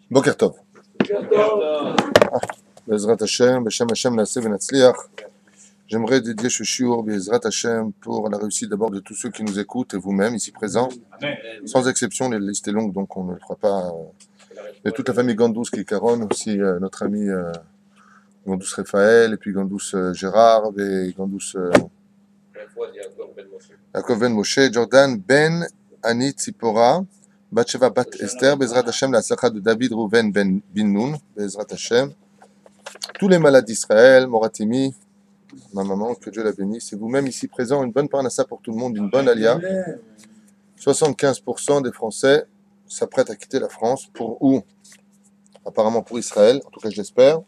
Boker Tov. Bezrat Hashem, Beshem Hashem Naaseh Venatzliach. J'aimerais dédier ce shiur, Bezrat Hashem, pour la réussite d'abord de tous ceux qui nous écoutent et vous-même ici présents. Sans exception, la liste est longue, donc on ne le fera pas. Et toute la famille Gandous qui caronne, aussi notre ami Gandous Raphaël, et puis Gandous Gérard, et Gandous Yaakov Ben Moshe, Jordan Ben Ani Tzipora, Batsheva Bat Esther, Bezrat Hashem, la Sacha de David Rouven Ben Binnoun, Bezrat Hashem. Tous les malades d'Israël, Moratimi, ma maman, que Dieu la bénisse, et vous-même ici présents, une bonne parnassa pour tout le monde, une bonne alia. 75% des Français s'apprêtent à quitter la France. Pour où? Apparemment pour Israël, en tout cas je l'espère.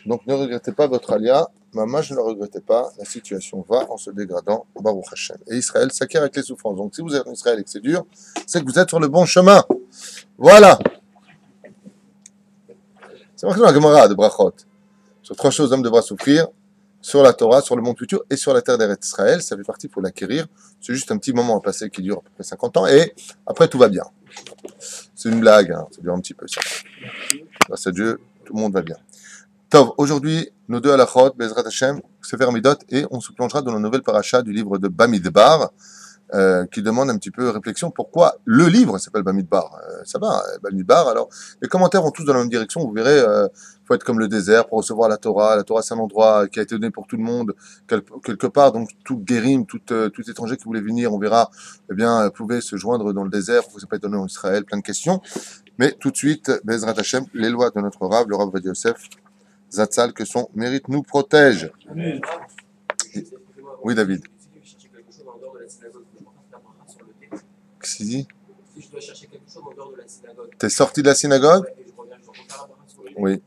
Donc ne regrettez pas votre alia. Maman, je ne le regrettais pas. La situation va en se dégradant. Baruch Hashem. Et Israël s'acquiert avec les souffrances. Donc si vous êtes en Israël et que c'est dur, c'est que vous êtes sur le bon chemin. Voilà. C'est marqué dans la Gemara de Brachot. Sur trois choses, l'homme devra souffrir. Sur la Torah, sur le monde futur et sur la terre d'Eretz Israël. Ça fait partie, il faut l'acquérir. C'est juste un petit moment à passer qui dure à peu près 50 ans. Et après, tout va bien. C'est une blague. Hein. Ça dure un petit peu. Ça. Grâce à Dieu, tout le monde va bien. Tov, aujourd'hui, nos deux halachot, Bezrat Hashem, Sefer Midot, et on se plongera dans la nouvelle paracha du livre de Bamidbar, qui demande un petit peu réflexion. Pourquoi le livre s'appelle Bamidbar? Ça va, Bamidbar. Alors, les commentaires vont tous dans la même direction. Vous verrez, faut être comme le désert pour recevoir la Torah. La Torah, c'est un endroit qui a été donné pour tout le monde, quelque part. Donc, tout guérim, tout étranger qui voulait venir, on verra, eh bien, pouvait se joindre dans le désert. Pourquoi ça peut être donné en Israël? Plein de questions. Mais tout de suite, Bezrat Hashem, les lois de notre Rav, le Rav Ovadia Yosef, Zatzal, que son mérite nous protège. Amen. Oui, David. Qu'est-ce qu'il dit? Si je dois chercher quelque chose en dehors de la synagogue. T'es sorti de la synagogue? Oui.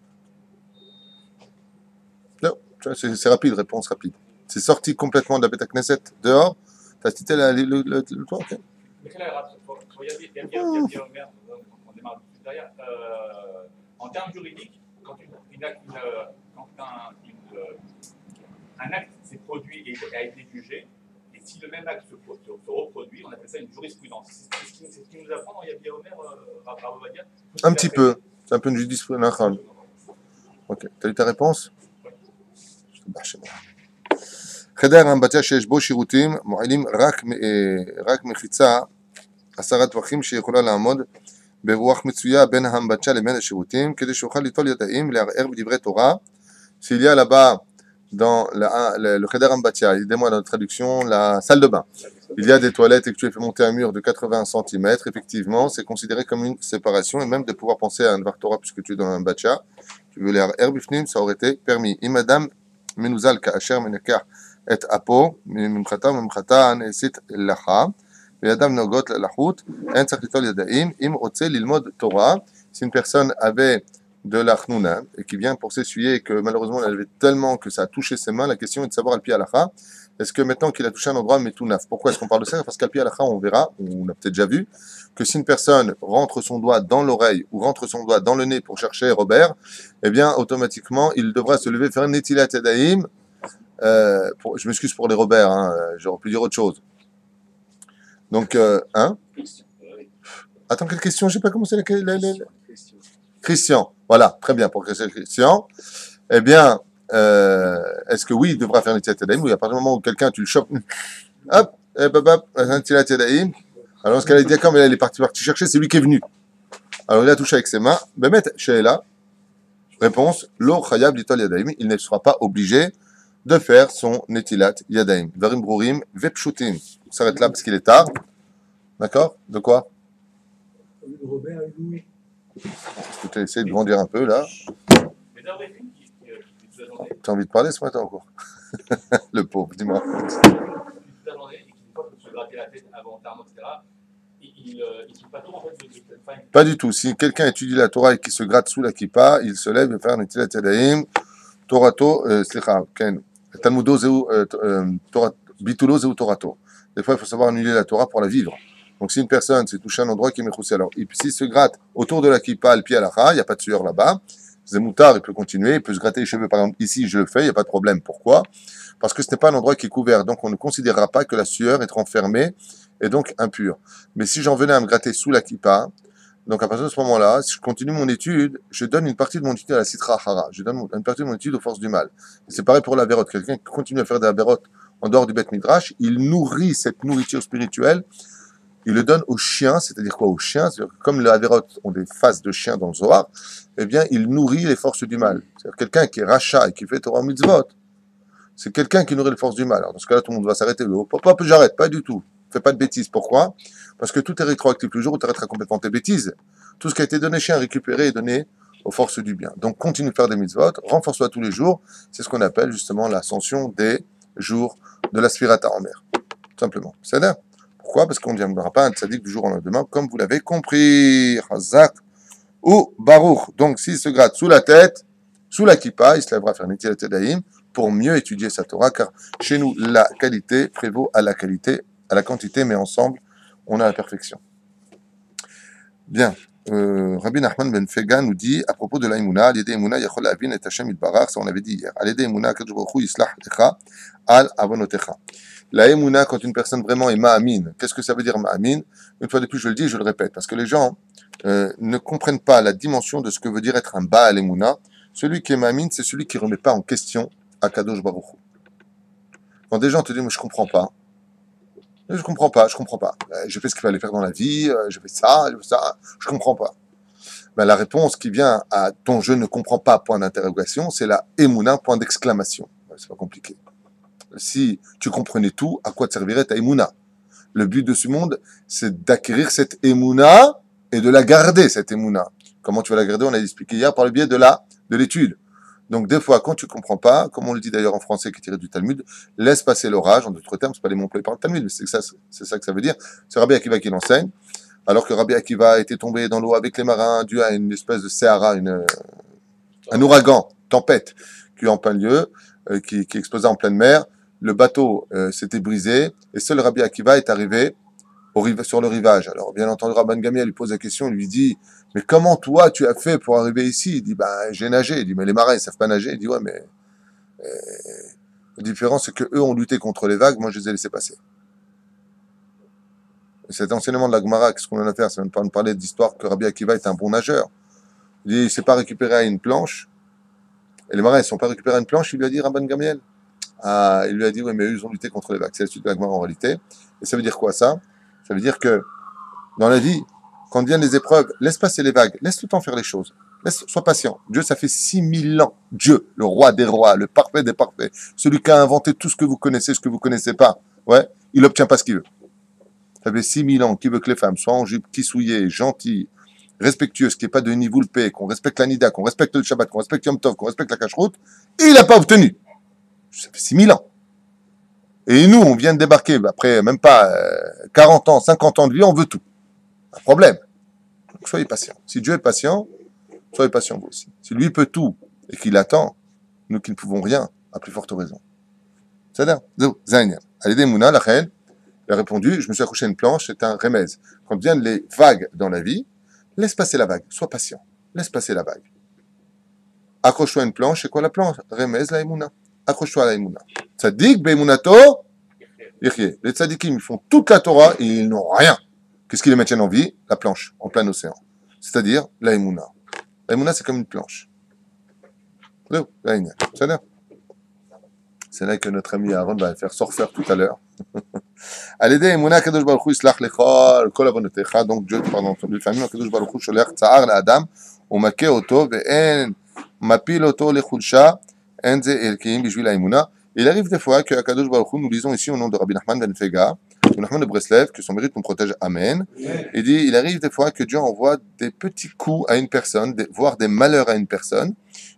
Non, c'est rapide, réponse rapide. C'est sorti complètement de la Beta Knesset, dehors. T'as cité le toit, ok. En termes juridiques, quand un acte s'est produit et a été jugé, et si le même acte se reproduit, on appelle ça une jurisprudence. C'est ce qui nous apprend dans Yabi Omer, Rav Ovadia. Un petit peu. C'est un peu une jurisprudence. Ok. T'as eu ta réponse? חדר האמבטיה שיש בו שירותים מועילים רק מחיצה 10 טווחים שיכולה לעמוד ברוח מצויה בין האמבטיה לבין השירותים, כדי שיוכל ליטול ידיים לערער בדברי תורה. S'il y a là-bas, dans le Cheder Ambatia, aidez-moi dans la traduction, la salle de bain, il y a des toilettes et que tu as fait monter un mur de 80 cm, effectivement, c'est considéré comme une séparation, et même de pouvoir penser à un Dvar Torah, puisque tu es dans un Ambatia, tu veux l'air Bifnim, ça aurait été permis. Imadam Menuzal Ka'asher Menekar et Apo, Mimchata Nesit Lacha, Yadam Nogot Lachut, En Tzachitol Yadaim, Im Otse Lilmod Torah. Si une personne avait de l'achnouna et qui vient pour s'essuyer et que malheureusement elle avait tellement que ça a touché ses mains, la question est de savoir al-pi halacha, est-ce que maintenant qu'il a touché un endroit métounaf, pourquoi est-ce qu'on parle de ça? Parce qu'al-pi halacha, on verra, on a peut-être déjà vu, que si une personne rentre son doigt dans l'oreille ou rentre son doigt dans le nez pour chercher Robert, eh bien automatiquement il devra se lever, faire un netilat yadayim. Je m'excuse pour les Robert, hein, j'aurais pu dire autre chose. Donc, hein? Attends, quelle question? Je n'ai pas commencé Christian. Voilà, très bien, pour Christian. Eh bien, est-ce que oui, il devra faire un Netilat Yadayim? Oui, à partir du moment où quelqu'un, tu le chopes, hop, un Netilat Yadayim. Alors, ce qu'elle a dit, d'accord, mais là, il est parti chercher, c'est lui qui est venu. Alors, il a touché avec ses mains. Bemet, Sheela. Réponse, Lo Chayav Litol Yadayim. Il ne sera pas obligé de faire son Netilat Yadayim. Varim Brurim, Vepshutim. On s'arrête là parce qu'il est tard. D'accord? De quoi? Robert et Louis. Je vais essayer de grandir un peu là. Tu as envie de parler ce matin encore? Le pauvre, dis-moi. Pas du tout. Si quelqu'un étudie la Torah et qui se gratte sous la kippa, il se lève et fait un Netilat Yadayim. Torato, slicha, ken. Talmudo zeu, bitulo zeu torato. Des fois, il faut savoir annuler la Torah pour la vivre. Donc, si une personne s'est touchée à un endroit qui est mechoussé, alors, s'il se gratte autour de la kippa, le pied à la il n'y a pas de sueur là-bas. C'est moutard, il peut continuer, il peut se gratter les cheveux. Par exemple, ici, je le fais, il n'y a pas de problème. Pourquoi? Parce que ce n'est pas un endroit qui est couvert. Donc, on ne considérera pas que la sueur est renfermée et donc impure. Mais si j'en venais à me gratter sous la kippa, Donc à partir de ce moment-là, si je continue mon étude, je donne une partie de mon étude à la Sitra Hara. Je donne une partie de mon étude aux forces du mal. Et c'est pareil pour la Vérote. Quelqu'un qui continue à faire des Vérotes en dehors du Beth Midrash, il nourrit cette nourriture spirituelle, il le donne aux chiens, c'est-à-dire quoi aux chiens? C'est-à-dire que comme les Vérotes ont des faces de chiens dans le Zohar, eh bien il nourrit les forces du mal. C'est-à-dire quelqu'un qui est rachat et qui fait Torah Mitzvot, c'est quelqu'un qui nourrit les forces du mal. Alors dans ce cas-là, tout le monde va s'arrêter. Hop, j'arrête, pas du tout. Fais pas de bêtises. Pourquoi? Parce que tout est rétroactif. Le jour où tu arrêteras complètement tes bêtises, tout ce qui a été donné chien, récupéré et donné aux forces du bien. Donc continue de faire des mitzvot, renforce-toi tous les jours. C'est ce qu'on appelle justement l'ascension des jours de la Sfirata en mer. Tout simplement. C'est-à-dire, pourquoi? Parce qu'on ne deviendra pas un tzaddik du jour au lendemain, comme vous l'avez compris. Hazak ou Baruch. Donc s'il se gratte sous la tête, sous la kippa, il se lèvera faire Netilat Yadayim pour mieux étudier sa Torah, car chez nous, la qualité prévaut à la qualité, à la quantité, mais ensemble, on a la perfection. Bien. Rabbi Nachman ben Fega nous dit à propos de l'Aïmouna, Al-Yedé Emouna Yachol Avin et Hashem Yitbarach, ça on avait dit hier. Al-Yedé Emouna Kadosh Baruch Hu Yislah Lecha Al Avonotecha. La Emouna, quand une personne vraiment est Ma'amin, qu'est-ce que ça veut dire Ma'amin? Une fois de plus, je le dis et je le répète, parce que les gens ne comprennent pas la dimension de ce que veut dire être un Baal Emouna. Celui qui est Ma'amin, c'est celui qui ne remet pas en question à Kadosh Baruch Hu. Quand des gens te disent, mais je comprends pas, j'ai fait ce qu'il fallait faire dans la vie, j'ai fait ça, je comprends pas. Ben, la réponse qui vient à ton je ne comprends pas, point d'interrogation, c'est la Emouna, point d'exclamation. C'est pas compliqué. Si tu comprenais tout, à quoi te servirait ta Emouna? Le but de ce monde, c'est d'acquérir cette Emouna et de la garder, cette Emouna. Comment tu vas la garder? On a expliqué hier par le biais de l'étude. Donc, des fois, quand tu ne comprends pas, comme on le dit d'ailleurs en français qui est tiré du Talmud, laisse passer l'orage. En d'autres termes, ce n'est pas les mots employés par le Talmud, mais c'est ça que ça veut dire. C'est Rabbi Akiva qui l'enseigne. Alors que Rabbi Akiva a été tombé dans l'eau avec les marins dû à une espèce de Sahara, un ouragan, tempête, qui est en plein lieu, qui explosait en pleine mer. Le bateau s'était brisé et seul Rabbi Akiva est arrivé sur le rivage. Alors, bien entendu, Rabban Gamliel lui pose la question, il lui dit, mais comment toi tu as fait pour arriver ici? Il dit, j'ai nagé. Il dit, mais les marins ils savent pas nager. Il dit, ouais, mais la différence c'est que eux ont lutté contre les vagues, moi je les ai laissés passer. Et cet enseignement de la Gemara, qu'est-ce qu'on en a à faire? Ça ne veut pas nous parler d'histoire que Rabbi Akiva est un bon nageur. Il dit, il ne s'est pas récupéré à une planche. Et les marins, ils ne sont pas récupérés à une planche, il lui a dit, Rabban Gamliel. Il lui a dit, oui, mais eux, ils ont lutté contre les vagues. C'est la suite de la Gemara en réalité. Et ça veut dire quoi ça? Ça veut dire que dans la vie, quand viennent les épreuves, laisse passer les vagues, laisse tout le temps faire les choses. Sois patient. Dieu, ça fait 6000 ans. Dieu, le roi des rois, le parfait des parfaits, celui qui a inventé tout ce que vous connaissez, ce que vous ne connaissez pas, ouais, il n'obtient pas ce qu'il veut. Ça fait 6000 ans qu'il veut que les femmes soient en jupe, kissouillées, gentilles, respectueuses, qu'il n'y ait pas de nivoulpé, qu'on respecte la nida, qu'on respecte le Shabbat, qu'on respecte Yom Tov, qu'on respecte la cacheroute, et il n'a pas obtenu. Ça fait 6000 ans. Et nous, on vient de débarquer, après même pas 40 ans, 50 ans de vie, on veut tout. Un problème. Donc, soyez patient. Si Dieu est patient, soyez patient vous aussi. Si lui peut tout et qu'il attend, nous qui ne pouvons rien, à plus forte raison. C'est-à-dire, Allez, Mouna, la reine, il a répondu, je me suis accroché à une planche, c'est un remez. Quand viennent les vagues dans la vie, laisse passer la vague, sois patient, laisse passer la vague. Accroche-toi à une planche, c'est quoi la planche? Remez la Emouna. Accroche-toi à la Emouna. Tzadik, Be'emunato, Yechye. Les tzadikim, ils font toute la Torah et ils n'ont rien. Qu'est-ce qui les maintient en vie? La planche, en plein océan. C'est-à-dire la Emouna. La Emouna, c'est comme une planche. C'est là que notre ami Aaron va faire surfer tout à l'heure. Al-Yedei Emouna, Kadosh Baruch Hu yislach lechol kol avonotecha. Donc Dieu, pardon, לפעמים Kadosh Baruch Hu שולח צער לאדם ומכה אותו ואין מפיל אותו לחולשה, אין זה אלקיים בשביל האמונה. Il arrive des fois que Kadosh Baruch Hu, nous lisons ici au nom de Rabbi Nachman ben Fega, Nachman de Breslev, que son mérite nous protège, Amen. Il dit, il arrive des fois que Dieu envoie des petits coups à une personne, voire des malheurs à une personne,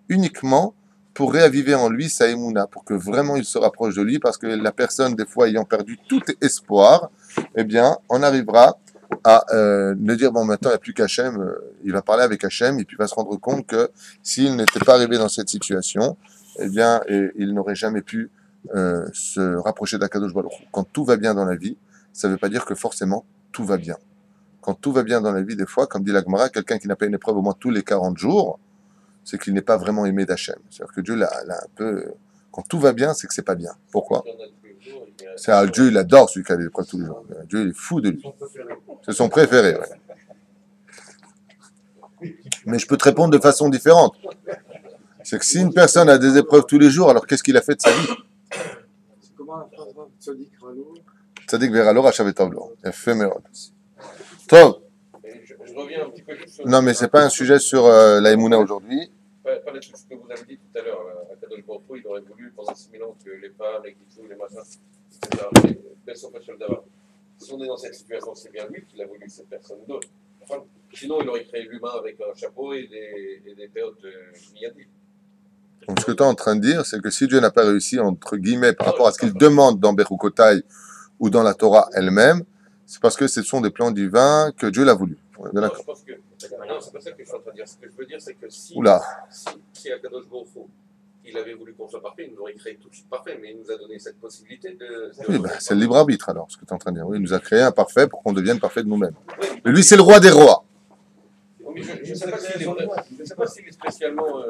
uniquement pour réaviver en lui sa émouna, pour que vraiment il se rapproche de lui, parce que la personne, des fois, ayant perdu tout espoir, eh bien, on arrivera à ne dire, bon, maintenant, il n'y a plus qu'Hachem, il va parler avec Hachem, et puis il va se rendre compte que s'il n'était pas arrivé dans cette situation, eh bien, il n'aurait jamais pu se rapprocher d'Akadosh Baruch Hu. Quand tout va bien dans la vie, ça ne veut pas dire que forcément tout va bien. Quand tout va bien dans la vie, des fois, comme dit la Gemara, quelqu'un qui n'a pas une épreuve au moins tous les 40 jours, c'est qu'il n'est pas vraiment aimé d'Hachem. C'est-à-dire que Dieu l'a un peu... Quand tout va bien, c'est que c'est pas bien. Pourquoi? C'est Dieu, il adore celui qui a des épreuves tous les jours. Dieu, il est fou de lui. C'est son préféré. Ouais. Mais je peux te répondre de façon différente. C'est que si une personne a des épreuves tous les jours, alors qu'est-ce qu'il a fait de sa vie? C'est comment la phrase Tzadik Ralo? Tzadik veralo rachav et tavlo. Yafé meod. Tov. Et je reviens un petit peu juste sur Non, mais c'est pas un sujet sur la Emouna aujourd'hui. pas les trucs que vous avez dit tout à l'heure. À Kadosh Baruch Hu, il aurait voulu pendant 6 000 ans que les femmes, les guichous, les machins, etc. Personne pas seul d'avant. Si on est dans cette situation, c'est bien lui qu'il a voulu, cette personne d'autre. Enfin, sinon, il aurait créé l'humain avec un chapeau et des péotes miyadi. Donc, ce que tu es en train de dire, c'est que si Dieu n'a pas réussi, entre guillemets, par rapport à ce qu'il demande dans Bechukotai ou dans la Torah elle-même, c'est parce que ce sont des plans divins que Dieu l'a voulu. On est bien Non, d'accord. je pense que. Non, c'est pas ça que je suis en train de dire. Ce que je veux dire, c'est que Oula. si à Kadosh Baruch Hu, il avait voulu qu'on soit parfait, il nous aurait créé tout de suite parfait, mais il nous a donné cette possibilité de. Oui, ben, c'est le libre arbitre alors, ce que tu es en train de dire. Oui, il nous a créé un parfait pour qu'on devienne parfait de nous-mêmes. Mais lui, c'est le roi des rois. Oui, je ne sais pas s'il est spécialement,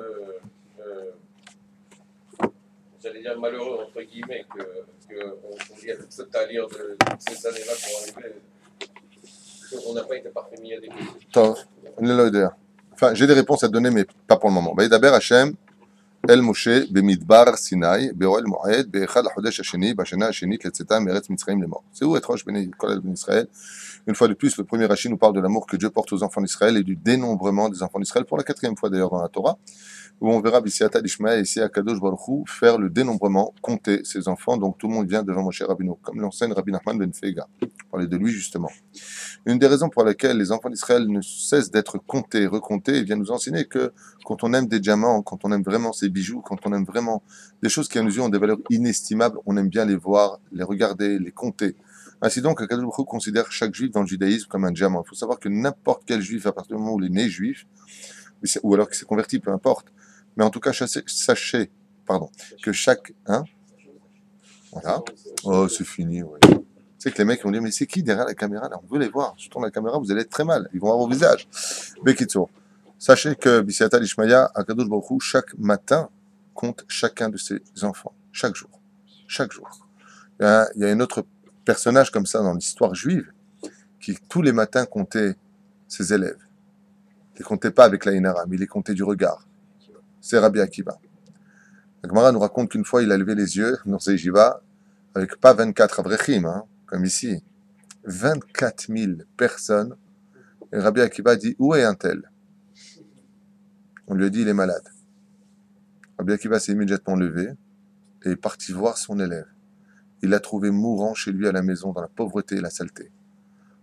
j'allais dire malheureux, entre guillemets, qu'on y a toute cette allure de toutes ces années-là pour arriver, qu'on n'a pas été parfait mis à des Enfin, j'ai des réponses à donner, mais pas pour le moment. D'abord, Hachem, El Moshe, Bemidbar Sinai, Be'oel Moed, Be'echad Lachodesh Hasheni, Bashana Hashenit, Letzeta, Meretz Mitzrayim, les morts. C'est où être Rosh Bnei Kol Ben Israël? Une fois de plus, le premier Rashi nous parle de l'amour que Dieu porte aux enfants d'Israël et du dénombrement des enfants d'Israël, pour la 4e fois d'ailleurs dans la Torah, où on verra Bissiata d'Ishmaël et Sia Kadosh Baruch Hu faire le dénombrement, compter ses enfants. Donc tout le monde vient devant Moshe Rabbeinu, comme l'enseigne Rabbi Nachman ben Feiga. On parlait de lui justement. Une des raisons pour lesquelles les enfants d'Israël ne cessent d'être comptés, recomptés, il vient nous enseigner que quand on aime des diamants, quand on aime vraiment ces bijoux, quand on aime vraiment des choses qui à nos yeux ont des valeurs inestimables, on aime bien les voir, les regarder, les compter. Ainsi donc, Kadosh Baruch Hu considère chaque juif dans le judaïsme comme un diamant. Il faut savoir que n'importe quel juif, à partir du moment où il est né juif, ou alors qu'il s'est converti, peu importe, mais en tout cas, sachez que chaque... Hein, voilà. Oh, c'est fini, ouais. Tu sais que les mecs vont dire, mais c'est qui derrière la caméra là? On veut les voir. Je tourne la caméra, vous allez être très mal. Ils vont avoir vos visages. Bekitso. Sachez que Bissiata Lishmaya, Akadosh Baruch Hu, chaque matin, compte chacun de ses enfants. Chaque jour. Chaque jour. Il y a un autre personnage comme ça dans l'histoire juive qui, tous les matins, comptait ses élèves. Il ne les comptait pas avec la Inara, mais il les comptait du regard. C'est Rabbi Akiva. La Gemara nous raconte qu'une fois, il a levé les yeux dans ses yeshivas avec pas 24 avrechim, hein, comme ici, 24 000 personnes. Et Rabbi Akiva dit, où est un tel? On lui a dit, il est malade. Rabbi Akiva s'est immédiatement levé et est parti voir son élève. Il l'a trouvé mourant chez lui à la maison, dans la pauvreté et la saleté.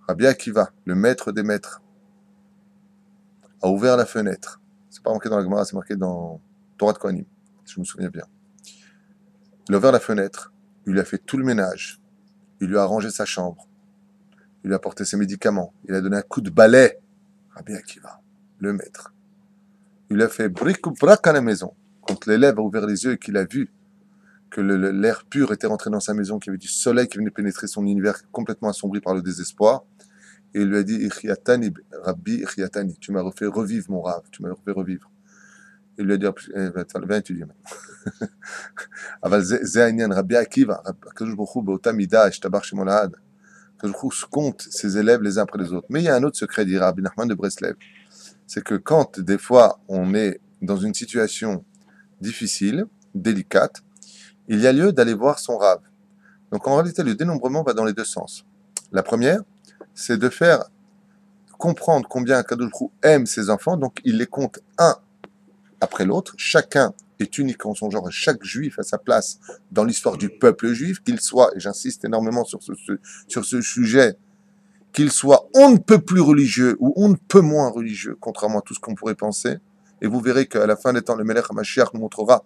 Rabbi Akiva, le maître des maîtres, a ouvert la fenêtre. C'est pas marqué dans la Gemara, c'est marqué dans Torah de Kohanim, si je me souviens bien. Il a ouvert la fenêtre, il lui a fait tout le ménage, il lui a arrangé sa chambre, il lui a apporté ses médicaments, il a donné un coup de balai. Rabbi Akiva, le maître. Il lui a fait bric ou brac à la maison. Quand l'élève a ouvert les yeux et qu'il a vu que l'air pur était rentré dans sa maison, qu'il y avait du soleil qui venait pénétrer son univers complètement assombri par le désespoir, et il lui a dit, Ichiatani, Rabbi Ichiatani, tu m'as refait revivre mon rave, tu m'as refait revivre. Il lui a dit, viens étudier maintenant. Aval ze העניין, Rabbi Akiva, הקדוש ברוך הוא באותה מידה, השתבח שמו לעד. הקדוש ברוך הוא compte ses élèves les uns après les autres. Mais il y a un autre secret, dit Rabbi Nachman de Breslev. C'est que quand, des fois, on est dans une situation difficile, délicate, il y a lieu d'aller voir son rave. Donc en réalité, le dénombrement va dans les deux sens. La première, c'est de faire comprendre combien Kadosh Baruch Hu aime ses enfants, donc il les compte un après l'autre. Chacun est unique en son genre, chaque juif a sa place dans l'histoire du peuple juif, qu'il soit, et j'insiste énormément sur ce sujet, qu'il soit on ne peut plus religieux ou on ne peut moins religieux, contrairement à tout ce qu'on pourrait penser. Et vous verrez qu'à la fin des temps, le Melech HaMashiach nous montrera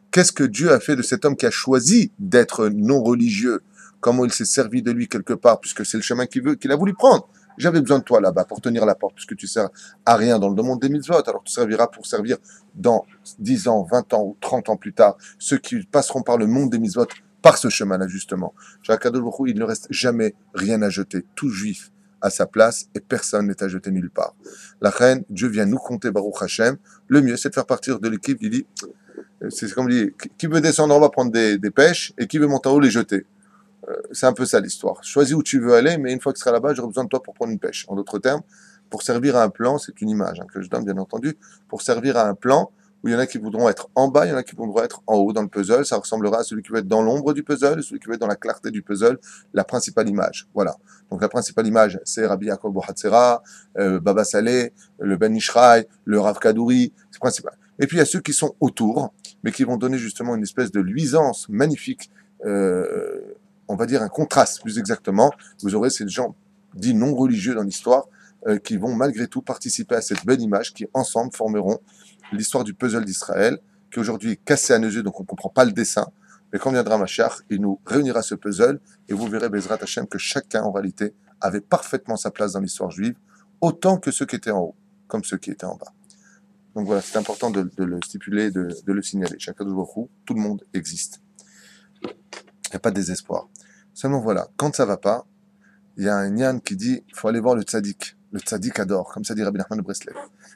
qu'est-ce que Dieu a fait de cet homme qui a choisi d'être non religieux, comment il s'est servi de lui quelque part, puisque c'est le chemin qu'il a voulu prendre. J'avais besoin de toi là-bas pour tenir la porte, puisque tu sers à rien dans le monde des mitzvot, alors tu serviras pour servir dans 10 ans, 20 ans ou 30 ans plus tard, ceux qui passeront par le monde des mitzvot, par ce chemin-là justement. Chez Akadosh Baruch Hu, il ne reste jamais rien à jeter. Tout juif à sa place et personne n'est à jeter nulle part. La reine, Dieu vient nous compter Baruch Hashem. Le mieux, c'est de faire partir de l'équipe. Il dit, c'est comme il dit, qui veut descendre en bas prendre des pêches et qui veut monter en haut les jeter. C'est un peu ça l'histoire. Choisis où tu veux aller, mais une fois que tu seras là-bas, j'aurai besoin de toi pour prendre une pêche. En d'autres termes, pour servir à un plan, c'est une image que je donne bien entendu, pour servir à un plan où il y en a qui voudront être en bas, il y en a qui voudront être en haut dans le puzzle, ça ressemblera à celui qui va être dans l'ombre du puzzle, celui qui va être dans la clarté du puzzle, la principale image, voilà. Donc la principale image, c'est Rabbi Yaakov Bohatzera, Baba Saleh, le Ben Ishraï, le Rav Kadouri, c'est principal. Et puis il y a ceux qui sont autour, mais qui vont donner justement une espèce de luisance magnifique, on va dire un contraste plus exactement. Vous aurez ces gens dits non religieux dans l'histoire qui vont malgré tout participer à cette belle image qui ensemble formeront l'histoire du puzzle d'Israël qui aujourd'hui est cassé à nos yeux donc on ne comprend pas le dessin mais quand viendra Mashiach il nous réunira ce puzzle et vous verrez Bezrat Hashem que chacun en réalité avait parfaitement sa place dans l'histoire juive autant que ceux qui étaient en haut comme ceux qui étaient en bas. Donc voilà, c'est important de le stipuler, de le signaler. Chacun de vous, tout le monde existe. Il n'y a pas de désespoir. Seulement voilà, quand ça ne va pas, il y a un Yann qui dit il faut aller voir le tzaddik. Le tzaddik adore, comme ça dit Rabbi Nachman de Breslev.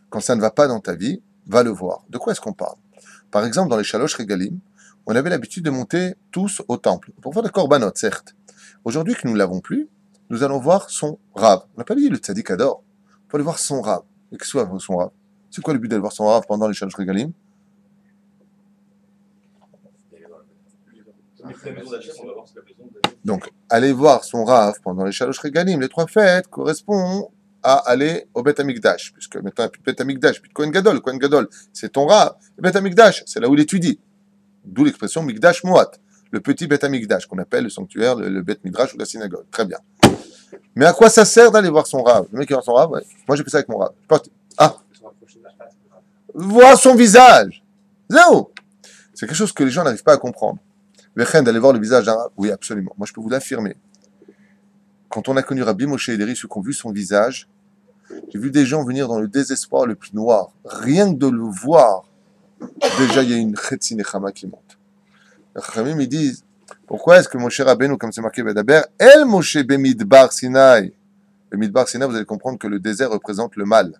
Quand ça ne va pas dans ta vie, va le voir. De quoi est-ce qu'on parle? Par exemple, dans les Shalosh Regalim, on avait l'habitude de monter tous au temple, pour faire des korbanot, certes. Aujourd'hui que nous ne l'avons plus, nous allons voir son Rav. On n'a pas dit le tzaddik adore. Il faut aller voir son Rav. Et qu'est-ce que c'est son Rav? C'est quoi le but d'aller voir son Rav pendant les Shalosh Regalim? Donc, aller voir son Rav pendant les Shalosh Regalim, les 3 fêtes, correspond à aller au Bet Amikdash, puisque maintenant il n'y a plus de Bet Amikdash, puis de Kohen Gadol. Kohen Gadol, c'est ton Rav. Le Bet Amikdash, c'est là où il étudie. D'où l'expression Mikdash Moat, le petit Bet Amikdash, qu'on appelle le sanctuaire, le Bet Midrash ou la synagogue. Très bien. Mais à quoi ça sert d'aller voir son Rav? Le mec qui va voir son Rav, ouais. Moi j'ai fait ça avec mon Rav. Voir son visage. Zéro. C'est quelque chose que les gens n'arrivent pas à comprendre. D'aller voir le visage d'un Rav, oui, absolument. Moi, je peux vous l'affirmer. Quand on a connu Rabbi Moshe Ederi, ceux qui ont vu son visage, j'ai vu des gens venir dans le désespoir le plus noir. Rien que de le voir, déjà, il y a une Chetzi Nechama qui monte. Les Chachamim, ils disent, pourquoi est-ce que Moshe Rabbeinu, comme c'est marqué Bedaber, El Moshe Bemidbar Sinai. Le Midbar Sinai, vous allez comprendre que le désert représente le mal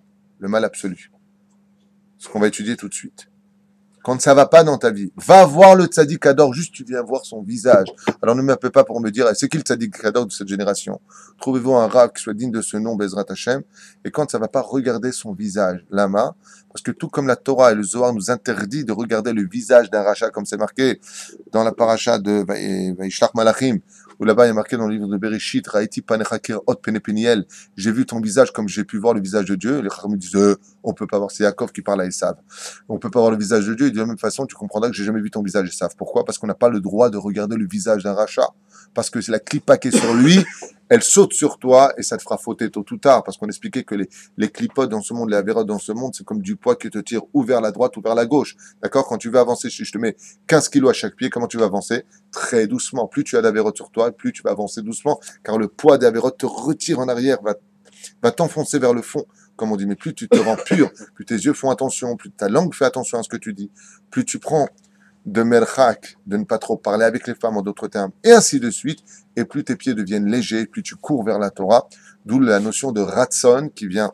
absolu. Ce qu'on va étudier tout de suite. Quand ça va pas dans ta vie, va voir le tzaddik Ador, juste tu viens voir son visage. Alors ne m'appelez pas pour me dire, c'est qui le tzaddik Ador de cette génération? Trouvez-vous un rav qui soit digne de ce nom, Bezrat Hashem, et quand ça va pas, regardez son visage, lama, parce que tout comme la Torah et le Zohar nous interdit de regarder le visage d'un rachat, comme c'est marqué dans la paracha de Vaishlach Malachim, où là-bas il est marqué dans le livre de Bereshit, Raïti Panechakir Ot Penepeniel, j'ai vu ton visage comme j'ai pu voir le visage de Dieu. Les Chachamim disent, on peut pas voir, c'est Yaakov qui parle à Esav. On peut pas voir le visage de Dieu, et de la même façon, tu comprendras que j'ai jamais vu ton visage, Esav. Pourquoi? Parce qu'on n'a pas le droit de regarder le visage d'un rachat. Parce que c'est la clipa qui est sur lui, elle saute sur toi et ça te fera fauter tôt ou tard. Parce qu'on expliquait que les clipotes dans ce monde, les avérotes dans ce monde, c'est comme du poids qui te tire ou vers la droite ou vers la gauche. D'accord? Quand tu veux avancer, si je te mets 15 kilos à chaque pied, comment tu vas avancer? Très doucement. Plus tu as d'avérotes sur toi, plus tu vas avancer doucement, car le poids des avérotes te retire en arrière, va t'enfoncer vers le fond. Comme on dit, mais plus tu te rends pur, plus tes yeux font attention, plus ta langue fait attention à ce que tu dis, plus tu prends de merchak, de ne pas trop parler avec les femmes en d'autres termes, et ainsi de suite, et plus tes pieds deviennent légers, plus tu cours vers la Torah, d'où la notion de ratson qui vient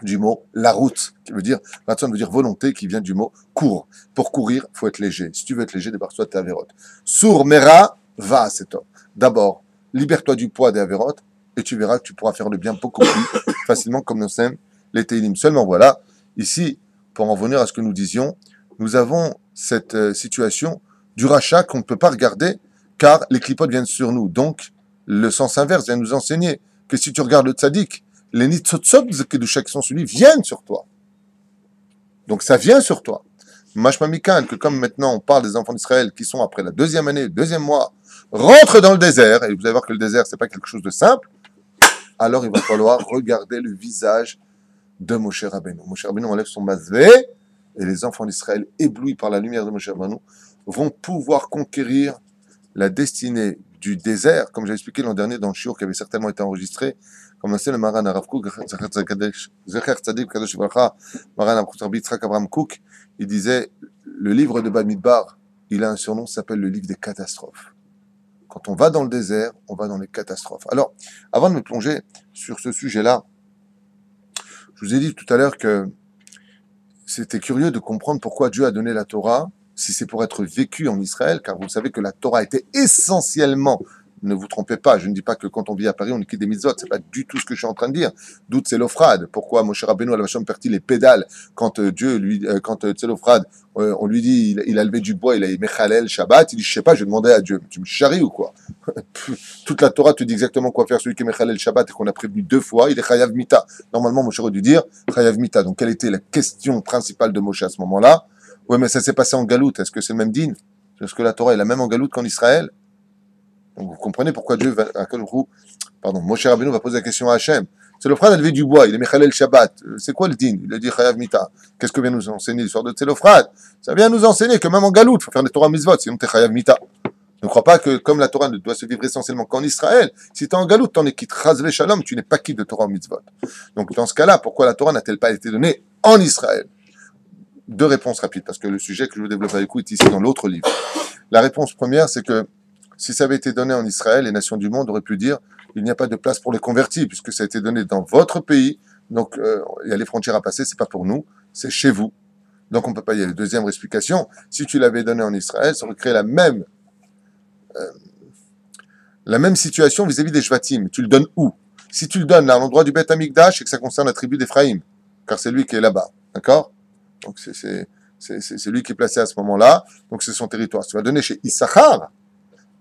du mot la route, qui veut dire, ratson veut dire volonté, qui vient du mot cours. Pour courir, il faut être léger. Si tu veux être léger, débarque-toi de tes avérotes. Sour mera, va à cet homme. D'abord, libère-toi du poids des avérotes, et tu verras que tu pourras faire le bien beaucoup plus facilement comme nous sommes les Teilim. Seulement voilà, ici, pour en revenir à ce que nous disions, nous avons cette situation du rachat qu'on ne peut pas regarder car les clipotes viennent sur nous. Donc, le sens inverse vient nous enseigner que si tu regardes le tzaddik, les nitzotzot de chaque sont sur lui viennent sur toi. Donc ça vient sur toi. Mashma Mikan, que comme maintenant on parle des enfants d'Israël qui sont après la 2e année, le 2e mois, rentrent dans le désert, et vous allez voir que le désert c'est pas quelque chose de simple, alors il va falloir regarder le visage de Moshe Rabbeinu. Moshe Rabbeinu enlève son mazvé, et les enfants d'Israël, éblouis par la lumière de Moshe Rabbeinu, vont pouvoir conquérir la destinée du désert, comme j'ai expliqué l'an dernier dans le shiur qui avait certainement été enregistré, comme c'est le Maran Arav Kook, Zecher Tzadik Kadosh Ibracha, Maran Rabbi Yitzhak Abraham Kook, il disait, le livre de Bamidbar, il a un surnom, s'appelle le livre des catastrophes. Quand on va dans le désert, on va dans les catastrophes. Alors, avant de me plonger sur ce sujet-là, je vous ai dit tout à l'heure que c'était curieux de comprendre pourquoi Dieu a donné la Torah, si c'est pour être vécu en Israël, car vous savez que la Torah était essentiellement Ne vous trompez pas, je ne dis pas que quand on vit à Paris, on écrit des mitzvot. C'est pas du tout ce que je suis en train de dire. Doute Tselophrad. Pourquoi Moshe Rabbeinu a perti les pédales quand Dieu lui, quand Tselophrad, on lui dit, il a levé du bois, il a dit Mechalel Shabbat. Il dit, je sais pas, je demandais à Dieu. Tu me charries ou quoi? Toute la Torah te dit exactement quoi faire. Celui qui est Mechalel Shabbat et qu'on a prévenu 2 fois, il est Chayav Mita. Normalement, Moshe aurait dû dire Chayav Mita. Donc, quelle était la question principale de Moshe à ce moment-là? Ouais, mais ça s'est passé en Galoute. Est-ce que c'est le même din? Est-ce que la Torah est la même en Galoute qu'en Israël? Donc vous comprenez pourquoi Dieu va, Moshe Rabbeinu va poser la question à Hachem. Tselophrad a levé du bois, il est Mechalel Shabbat. C'est quoi le din? Il a dit Chayav Mita. Qu'est-ce que vient nous enseigner l'histoire de Tselophrad? Ça vient nous enseigner que même en Galoute, il faut faire des Torah Mitzvot, sinon t'es Chayav Mita. Ne crois pas que comme la Torah ne doit se vivre essentiellement qu'en Israël, si t'es en Galoute, t'en es quitte Chazve Shalom, tu n'es pas quitte de Torah Mitzvot. Donc dans ce cas-là, pourquoi la Torah n'a-t-elle pas été donnée en Israël? 2 réponses rapides, parce que le sujet que je veux développer avec vous est ici dans l'autre livre. La réponse première, c'est que si ça avait été donné en Israël, les nations du monde auraient pu dire il n'y a pas de place pour les convertis, puisque ça a été donné dans votre pays, donc il y a les frontières à passer, c'est pas pour nous, c'est chez vous. Donc on ne peut pas y aller. Deuxième explication, si tu l'avais donné en Israël, ça aurait créé la même situation vis-à-vis des Shvatim. Tu le donnes où? Si tu le donnes à l'endroit du Beth Amikdash, c'est que ça concerne la tribu d'Éphraïm, car c'est lui qui est là-bas, d'accord? Donc c'est lui qui est placé à ce moment-là, donc c'est son territoire. Si tu vas donner chez Issachar,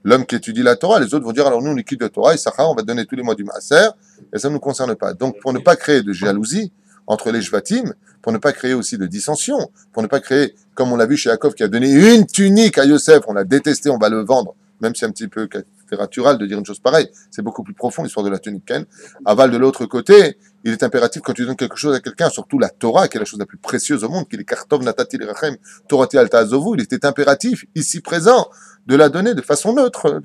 l'homme qui étudie la Torah, les autres vont dire alors nous on étudie la Torah, Issachar, on va donner tous les mois du Maaser, et ça ne nous concerne pas. Donc pour ne pas créer de jalousie entre les Shvatim, pour ne pas créer aussi de dissension, pour ne pas créer, comme on l'a vu chez Yaakov qui a donné une tunique à Yosef, on l'a détesté, on va le vendre, même si c'est un petit peu caricatural de dire une chose pareille, c'est beaucoup plus profond l'histoire de la tunique Ken. Aval de l'autre côté, il est impératif quand tu donnes quelque chose à quelqu'un, surtout la Torah, qui est la chose la plus précieuse au monde, qui est Kartov Natati Lerachem, Torati Alta Azovu, il était impératif, ici présent, de la donner de façon neutre.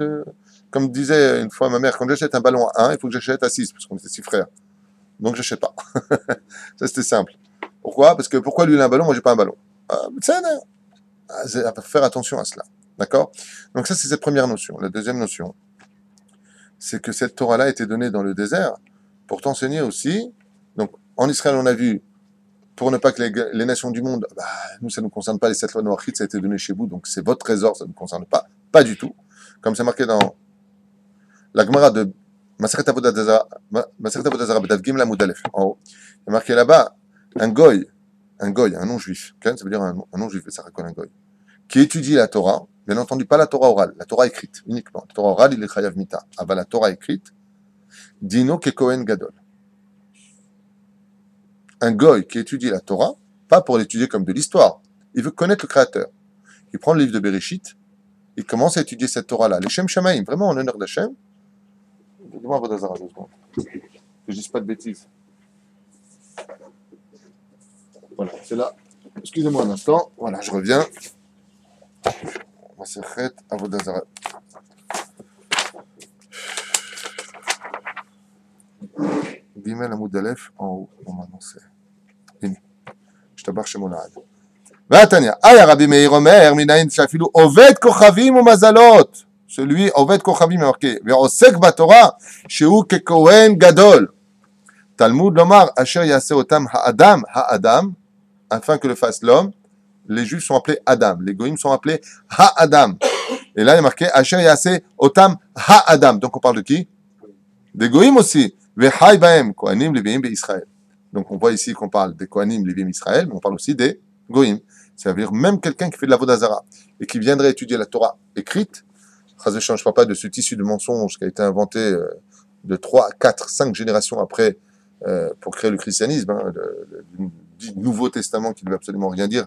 Comme disait une fois ma mère, quand j'achète un ballon à 1, il faut que j'achète à 6, parce qu'on était 6 frères. Donc j'achète pas. Ça c'était simple. Pourquoi? Parce que pourquoi lui il a un ballon, moi j'ai pas un ballon. C'est faire attention à cela. D'accord? Donc ça c'est cette première notion. La deuxième notion, c'est que cette Torah-là a été donnée dans le désert pour t'enseigner aussi. Donc en Israël on a vu, pour ne pas que les nations du monde, nous ça ne nous concerne pas, les 7 lois noachites, ça a été donné chez vous, donc c'est votre trésor, ça ne nous concerne pas, pas du tout. Comme c'est marqué dans la Gemara de Masechet Avodat Zarah, B'Dav Gimel Amud Aleph, en haut. Il est marqué là-bas, un goy, un non-juif, ça veut dire un non-juif, ça raconte un goy, qui étudie la Torah, bien entendu pas la Torah orale, la Torah écrite uniquement. La Torah orale, il est Chayav Mita. La Torah écrite, Dino ke Kohen Gadol. Un goy qui étudie la Torah, pas pour l'étudier comme de l'histoire, il veut connaître le Créateur. Il prend le livre de Bereshit, il commence à étudier cette Torah-là, les Shem Shamaim, vraiment en honneur d'Hachem. Dis-moi, Vodazara, 2 secondes. Que je dise pas de bêtises. Voilà, c'est là. Excusez-moi un instant. Voilà, je reviens. Masechet Avodah Gimel Amud Aleph en haut. On m'a annoncé. Je t'abarre chez mon arad. Vatania. Aya Rabbi Meir Omer, Minayin Shafilu, Oved Kochavim ou Mazalot. Celui, Oved Kochavim est marqué. Ve'osek Batorah, Shehu Kekohen Gadol. Talmud Lomar, Asher Yaseh Otam Ha'adam, afin que le fasse l'homme. Les Juifs sont appelés Adam, les Goïms sont appelés Ha-Adam. Et là, il est marqué Asher Yaseh Otam Ha-Adam. Donc, on parle de qui? Des Goïms aussi. Vechai Baem, Kohanim, Léviim, Israël. Donc, on voit ici qu'on parle des Kohanim, Léviim, Israël, mais on parle aussi des Goïms. C'est-à-dire même quelqu'un qui fait de la Vodazara et qui viendrait étudier la Torah écrite. Je ne parle pas de ce tissu de mensonges qui a été inventé de 3, 4, 5 générations après pour créer le christianisme, du Nouveau Testament qui ne veut absolument rien dire.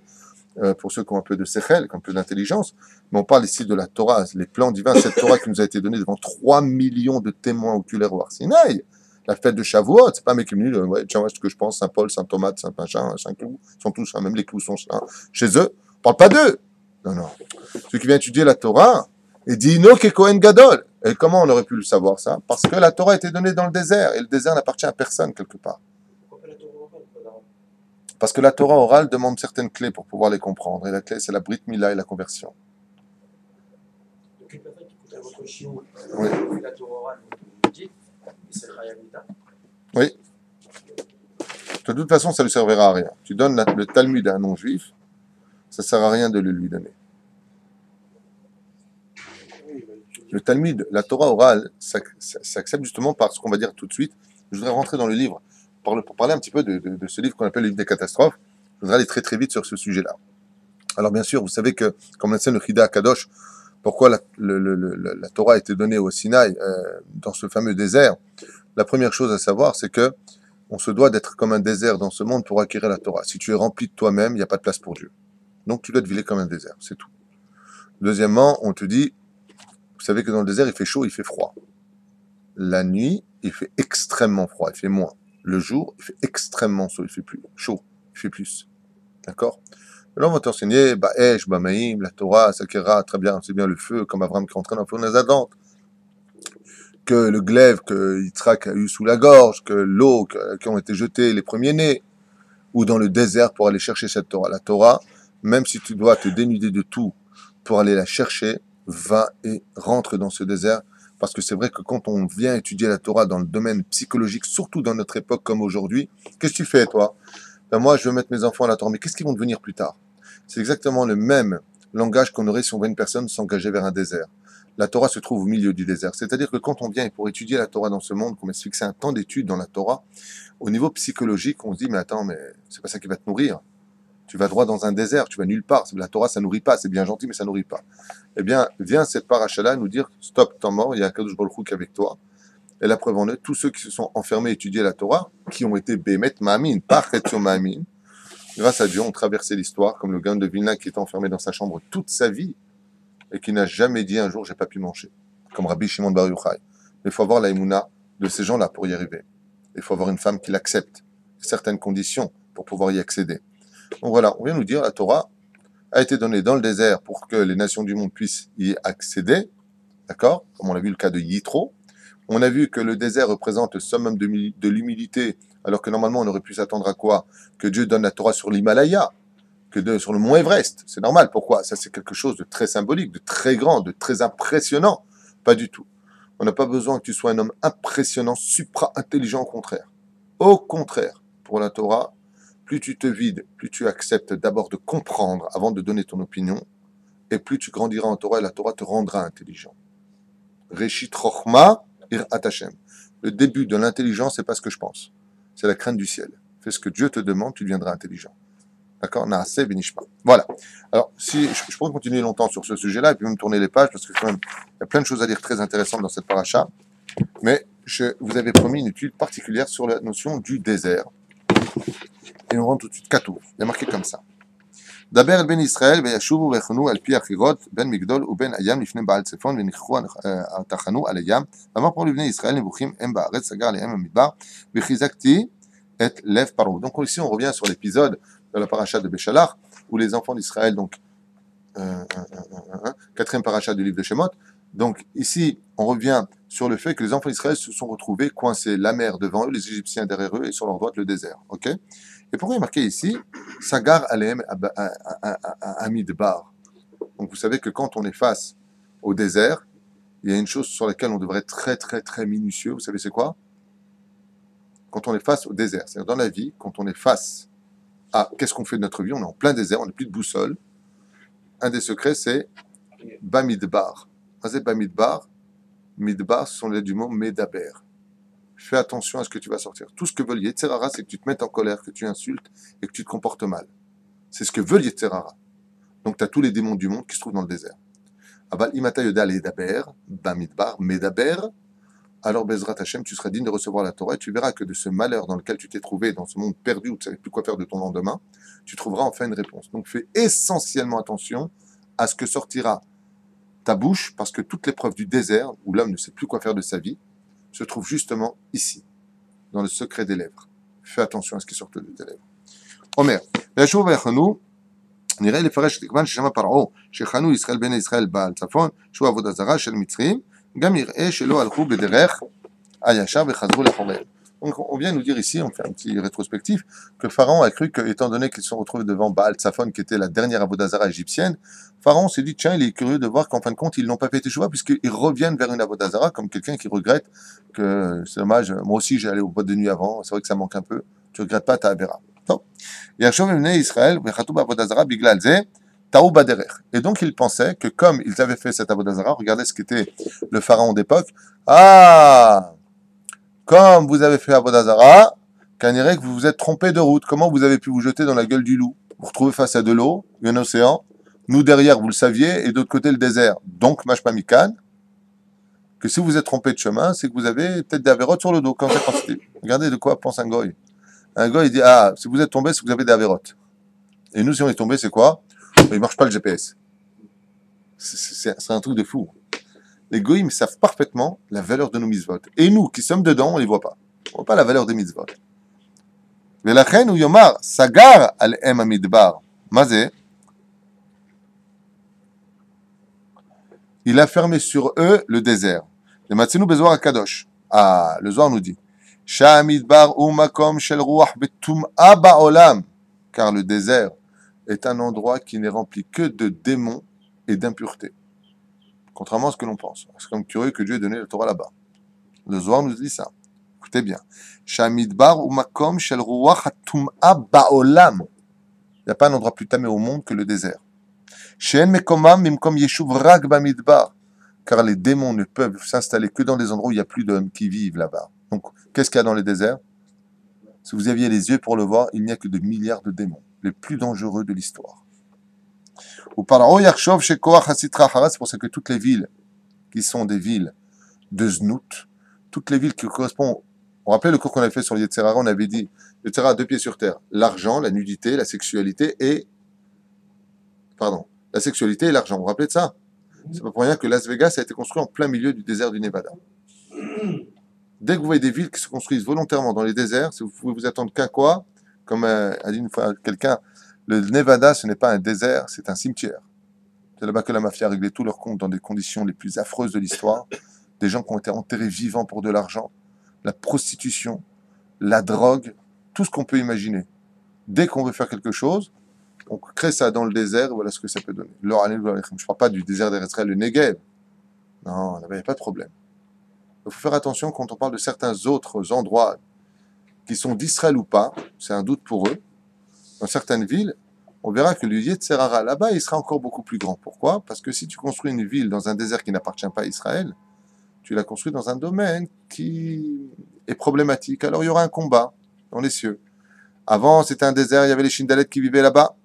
Pour ceux qui ont un peu de sechel, qui ont un peu d'intelligence, mais on parle ici de la Torah, les plans divins, cette Torah qui nous a été donnée devant 3 millions de témoins oculaires au Har Sinaï. La fête de Shavuot, c'est pas un mec qui me dit, ouais, tiens, ce que je pense, Saint Paul, Saint Thomas, Saint Machin, Saint Clou, ils sont tous, même les clous sont chez eux, on parle pas d'eux. Non. Celui qui vient étudier la Torah, il dit, Ino ke Kohen Gadol. Et comment on aurait pu le savoir ça? Parce que la Torah a été donnée dans le désert, et le désert n'appartient à personne quelque part. Parce que la Torah orale demande certaines clés pour pouvoir les comprendre. Et la clé, c'est la Brit Mila et la conversion. Donc, une personne qui écoute à votre chiot, Oui. la Torah orale, vous dites, et c'est le Chayav Mita. Oui. De toute façon, ça ne lui servira à rien. Tu donnes le Talmud à un non-juif, ça ne sert à rien de le lui donner. Oui, il va utiliser Le Talmud, la Torah orale, s'accepte justement par ce qu'on va dire tout de suite. Je voudrais rentrer dans le livre pour parler un petit peu de ce livre qu'on appelle le livre des catastrophes. Je voudrais aller très très vite sur ce sujet-là. Alors bien sûr, vous savez que, comme l'enseigne le Chida Kadosh, pourquoi la Torah a été donnée au Sinaï, dans ce fameux désert, la première chose à savoir, c'est que on se doit d'être comme un désert dans ce monde pour acquérir la Torah. Si tu es rempli de toi-même, il n'y a pas de place pour Dieu. Donc tu dois te vivre comme un désert, c'est tout. Deuxièmement, on te dit, vous savez que dans le désert, il fait chaud, il fait froid. La nuit, il fait extrêmement froid, il fait moins. Le jour, il fait extrêmement chaud, il fait plus chaud, il fait plus. D'accord? Là, on va t'enseigner, Ba'esh, Ba'maïm, la Torah, Sakera, très bien, c'est bien le feu, comme Avram qui est entraîné dans le feu Nazadante, que le glaive que Yitzhak a eu sous la gorge, que l'eau qui ont été jetés les premiers-nés, ou dans le désert pour aller chercher cette Torah. La Torah, même si tu dois te dénuder de tout pour aller la chercher, va et rentre dans ce désert, parce que c'est vrai que quand on vient étudier la Torah dans le domaine psychologique, surtout dans notre époque comme aujourd'hui, qu'est-ce que tu fais, toi? Ben moi, je veux mettre mes enfants à la Torah, mais qu'est-ce qu'ils vont devenir plus tard? C'est exactement le même langage qu'on aurait si on voit une personne s'engager vers un désert. La Torah se trouve au milieu du désert. C'est-à-dire que quand on vient pour étudier la Torah dans ce monde, qu'on va se fixer un temps d'étude dans la Torah, au niveau psychologique, on se dit, mais attends, mais c'est pas ça qui va te nourrir. Tu vas droit dans un désert, tu vas nulle part. La Torah, ça nourrit pas. C'est bien gentil, mais ça nourrit pas. Eh bien, vient cette paracha-là nous dire, stop, t'es mort, il y a Kadosh Baruch Hu qui est avec toi. Et la preuve en est, tous ceux qui se sont enfermés à étudier la Torah, qui ont été Bémet Ma'amin, pas Chetio Ma'amin, grâce à Dieu, ont traversé l'histoire, comme le Gaon de Vilna qui est enfermé dans sa chambre toute sa vie, et qui n'a jamais dit un jour, j'ai pas pu manger. Comme Rabbi Shimon Bar Yochai. Mais il faut avoir la émouna de ces gens-là pour y arriver. Il faut avoir une femme qui l'accepte, certaines conditions pour pouvoir y accéder. Donc voilà, on vient nous dire, la Torah a été donnée dans le désert pour que les nations du monde puissent y accéder, d'accord? Comme on l'a vu le cas de Yitro. On a vu que le désert représente le summum de l'humilité, alors que normalement on aurait pu s'attendre à quoi? Que Dieu donne la Torah sur l'Himalaya, sur le mont Everest. C'est normal, pourquoi? Ça c'est quelque chose de très symbolique, de très grand, de très impressionnant. Pas du tout. On n'a pas besoin que tu sois un homme impressionnant, supra-intelligent, au contraire. Au contraire, pour la Torah, plus tu te vides, plus tu acceptes d'abord de comprendre avant de donner ton opinion, et plus tu grandiras en Torah, et la Torah te rendra intelligent. Reshit Chochma Irat Hashem. Le début de l'intelligence, c'est pas ce que je pense. C'est la crainte du ciel. Fais ce que Dieu te demande, tu deviendras intelligent. D'accord? Naaseh Benishma. Voilà. Alors, si je pourrais continuer longtemps sur ce sujet-là, et puis même tourner les pages, parce que quand même, il y a plein de choses à dire très intéressantes dans cette paracha, mais je vous avais promis une étude particulière sur la notion du désert. Et on rentre tout de suite. Katouf. Il y a marqué comme ça. Daber ben Israël, veyashuvu vechonu al pi achirot, ben migdol ou ben ayam lifnei baal tsefon, venichchu atachanu al ayam, vamar pour l'ivnei Israël, nevuchim em baaretz, sagar alehem amidbar, vechizakti et lev paro. Donc ici, on revient sur l'épisode de la paracha de Béchalach, où les enfants d'Israël, donc, quatrième paracha du livre de Shemot, donc ici, on revient sur le fait que les enfants d'Israël se sont retrouvés coincés, la mer devant eux, les Égyptiens derrière eux, et sur leur droite le désert. Ok? Et pourquoi il est marqué ici Sagar Alehem Amidbar. Donc vous savez que quand on est face au désert, il y a une chose sur laquelle on devrait être très très très minutieux. Vous savez c'est quoi? Quand on est face au désert, c'est-à-dire dans la vie, quand on est face à qu'est-ce qu'on fait de notre vie, on est en plein désert, on n'a plus de boussole. Un des secrets, c'est Bamidbar. C'est Bamidbar. Midbar, ce sont les du mot Medaber. Fais attention à ce que tu vas sortir. Tout ce que veut Yetzerara, c'est que tu te mettes en colère, que tu insultes et que tu te comportes mal. C'est ce que veut Yetzerara. Donc tu as tous les démons du monde qui se trouvent dans le désert. Abal imata yodal edaber, Bamidbar, Medaber. Alors Bezrat Hashem, tu seras digne de recevoir la Torah et tu verras que de ce malheur dans lequel tu t'es trouvé, dans ce monde perdu où tu ne savais plus quoi faire de ton lendemain, tu trouveras enfin une réponse. Donc fais essentiellement attention à ce que sortira ta bouche, parce que toute l'épreuve du désert, où l'homme ne sait plus quoi faire de sa vie, se trouve justement ici, dans le secret des lèvres. Fais attention à ce qui sort de tes lèvres. Omer, נראה לפרש כיוון ששמע פרעה שחנו ישראל בני ישראל בעל צפון שהוא עבודה זרה של מצרים גם יראה שלא הלכו בדרך הישר וחזרו לאחוריהם. Donc on vient nous dire ici, on fait un petit rétrospectif, que Pharaon a cru que, étant donné qu'ils se sont retrouvés devant Baal Tzafon, qui était la dernière Avodah Zara égyptienne, Pharaon s'est dit, tiens, il est curieux de voir qu'en fin de compte, ils n'ont pas fait Teshuvah, puisqu'ils reviennent vers une Avodah Zara, comme quelqu'un qui regrette que, c'est dommage, moi aussi j'ai allé au boîte de nuit avant, c'est vrai que ça manque un peu, tu regrettes pas ta Avera. Yachov Bnei Israël, vechatu b'Avodah Zara biglal ze, Taou Baderer. Et donc ils pensaient que comme ils avaient fait cet Avodazara, regardez ce qu'était le pharaon d'époque. Ah, comme vous avez fait Avodazara, Kanirek, vous vous êtes trompé de route. Comment vous avez pu vous jeter dans la gueule du loup? Vous vous retrouvez face à de l'eau, un océan. Nous derrière, vous le saviez, et d'autre côté le désert. Donc, Mashpamikan, que si vous vous êtes trompé de chemin, c'est que vous avez peut-être des avérotes sur le dos. Quand ça constitue. Regardez de quoi pense un goy. Un goy, il dit, ah, si vous êtes tombé, c'est que vous avez des avérotes. Et nous, si on est tombé, c'est quoi? Il ne marche pas le GPS. C'est un truc de fou. Les goyim savent parfaitement la valeur de nos mitzvot. Et nous, qui sommes dedans, on ne les voit pas. On ne voit pas la valeur des mitzvot. ולכן הוא יאמר, סגר עליהם המדבר. מה זה? Il a fermé sur eux le désert. למצאנו בזוהר הקדוש. Ah, le Zohar nous dit, שהמדבר הוא מקום של רוח בטומאה בעולם. Car le désert est un endroit qui n'est rempli que de démons et d'impuretés. Contrairement à ce que l'on pense. C'est comme curieux que Dieu ait donné la Torah là-bas. Le Zohar nous dit ça. Écoutez bien. Shamidbar ou makom shel ruach hatum'a ba'olam. Il n'y a pas un endroit plus tamé au monde que le désert. She'en mekomam mimkom yeshuv rak bamidbar. Car les démons ne peuvent s'installer que dans des endroits où il n'y a plus d'hommes qui vivent là-bas. Donc, qu'est-ce qu'il y a dans les déserts? Si vous aviez les yeux pour le voir, il n'y a que de milliards de démons, les plus dangereux de l'histoire. Ou Paro Yarshov chez Koach Hasitra Haras, c'est pour ça que toutes les villes qui sont des villes de Znout, toutes les villes qui correspondent. On rappelait le cours qu'on avait fait sur le Yetzirah, on avait dit Yetzirah, 2 pieds sur terre, l'argent, la nudité, la sexualité et. Pardon, la sexualité et l'argent. Vous vous rappelez de ça? C'est pas pour rien que Las Vegas a été construit en plein milieu du désert du Nevada. Dès que vous voyez des villes qui se construisent volontairement dans les déserts, vous pouvez vous attendre qu'à quoi? Comme a dit une fois quelqu'un, le Nevada, ce n'est pas un désert, c'est un cimetière. C'est là-bas que la mafia a réglé tous leurs comptes dans des conditions les plus affreuses de l'histoire. Des gens qui ont été enterrés vivants pour de l'argent, la prostitution, la drogue, tout ce qu'on peut imaginer. Dès qu'on veut faire quelque chose, on crée ça dans le désert, voilà ce que ça peut donner. Je ne parle pas du désert d'Israël, le Negev. Non, il n'y avait pas de problème. Il faut faire attention quand on parle de certains autres endroits qui sont d'Israël ou pas, c'est un doute pour eux. Dans certaines villes, on verra que le Yetzirah là-bas, il sera encore beaucoup plus grand. Pourquoi? Parce que si tu construis une ville dans un désert qui n'appartient pas à Israël, tu l'as construit dans un domaine qui est problématique. Alors il y aura un combat dans les cieux. Avant, c'était un désert, il y avait les Shindalettes qui vivaient là-bas.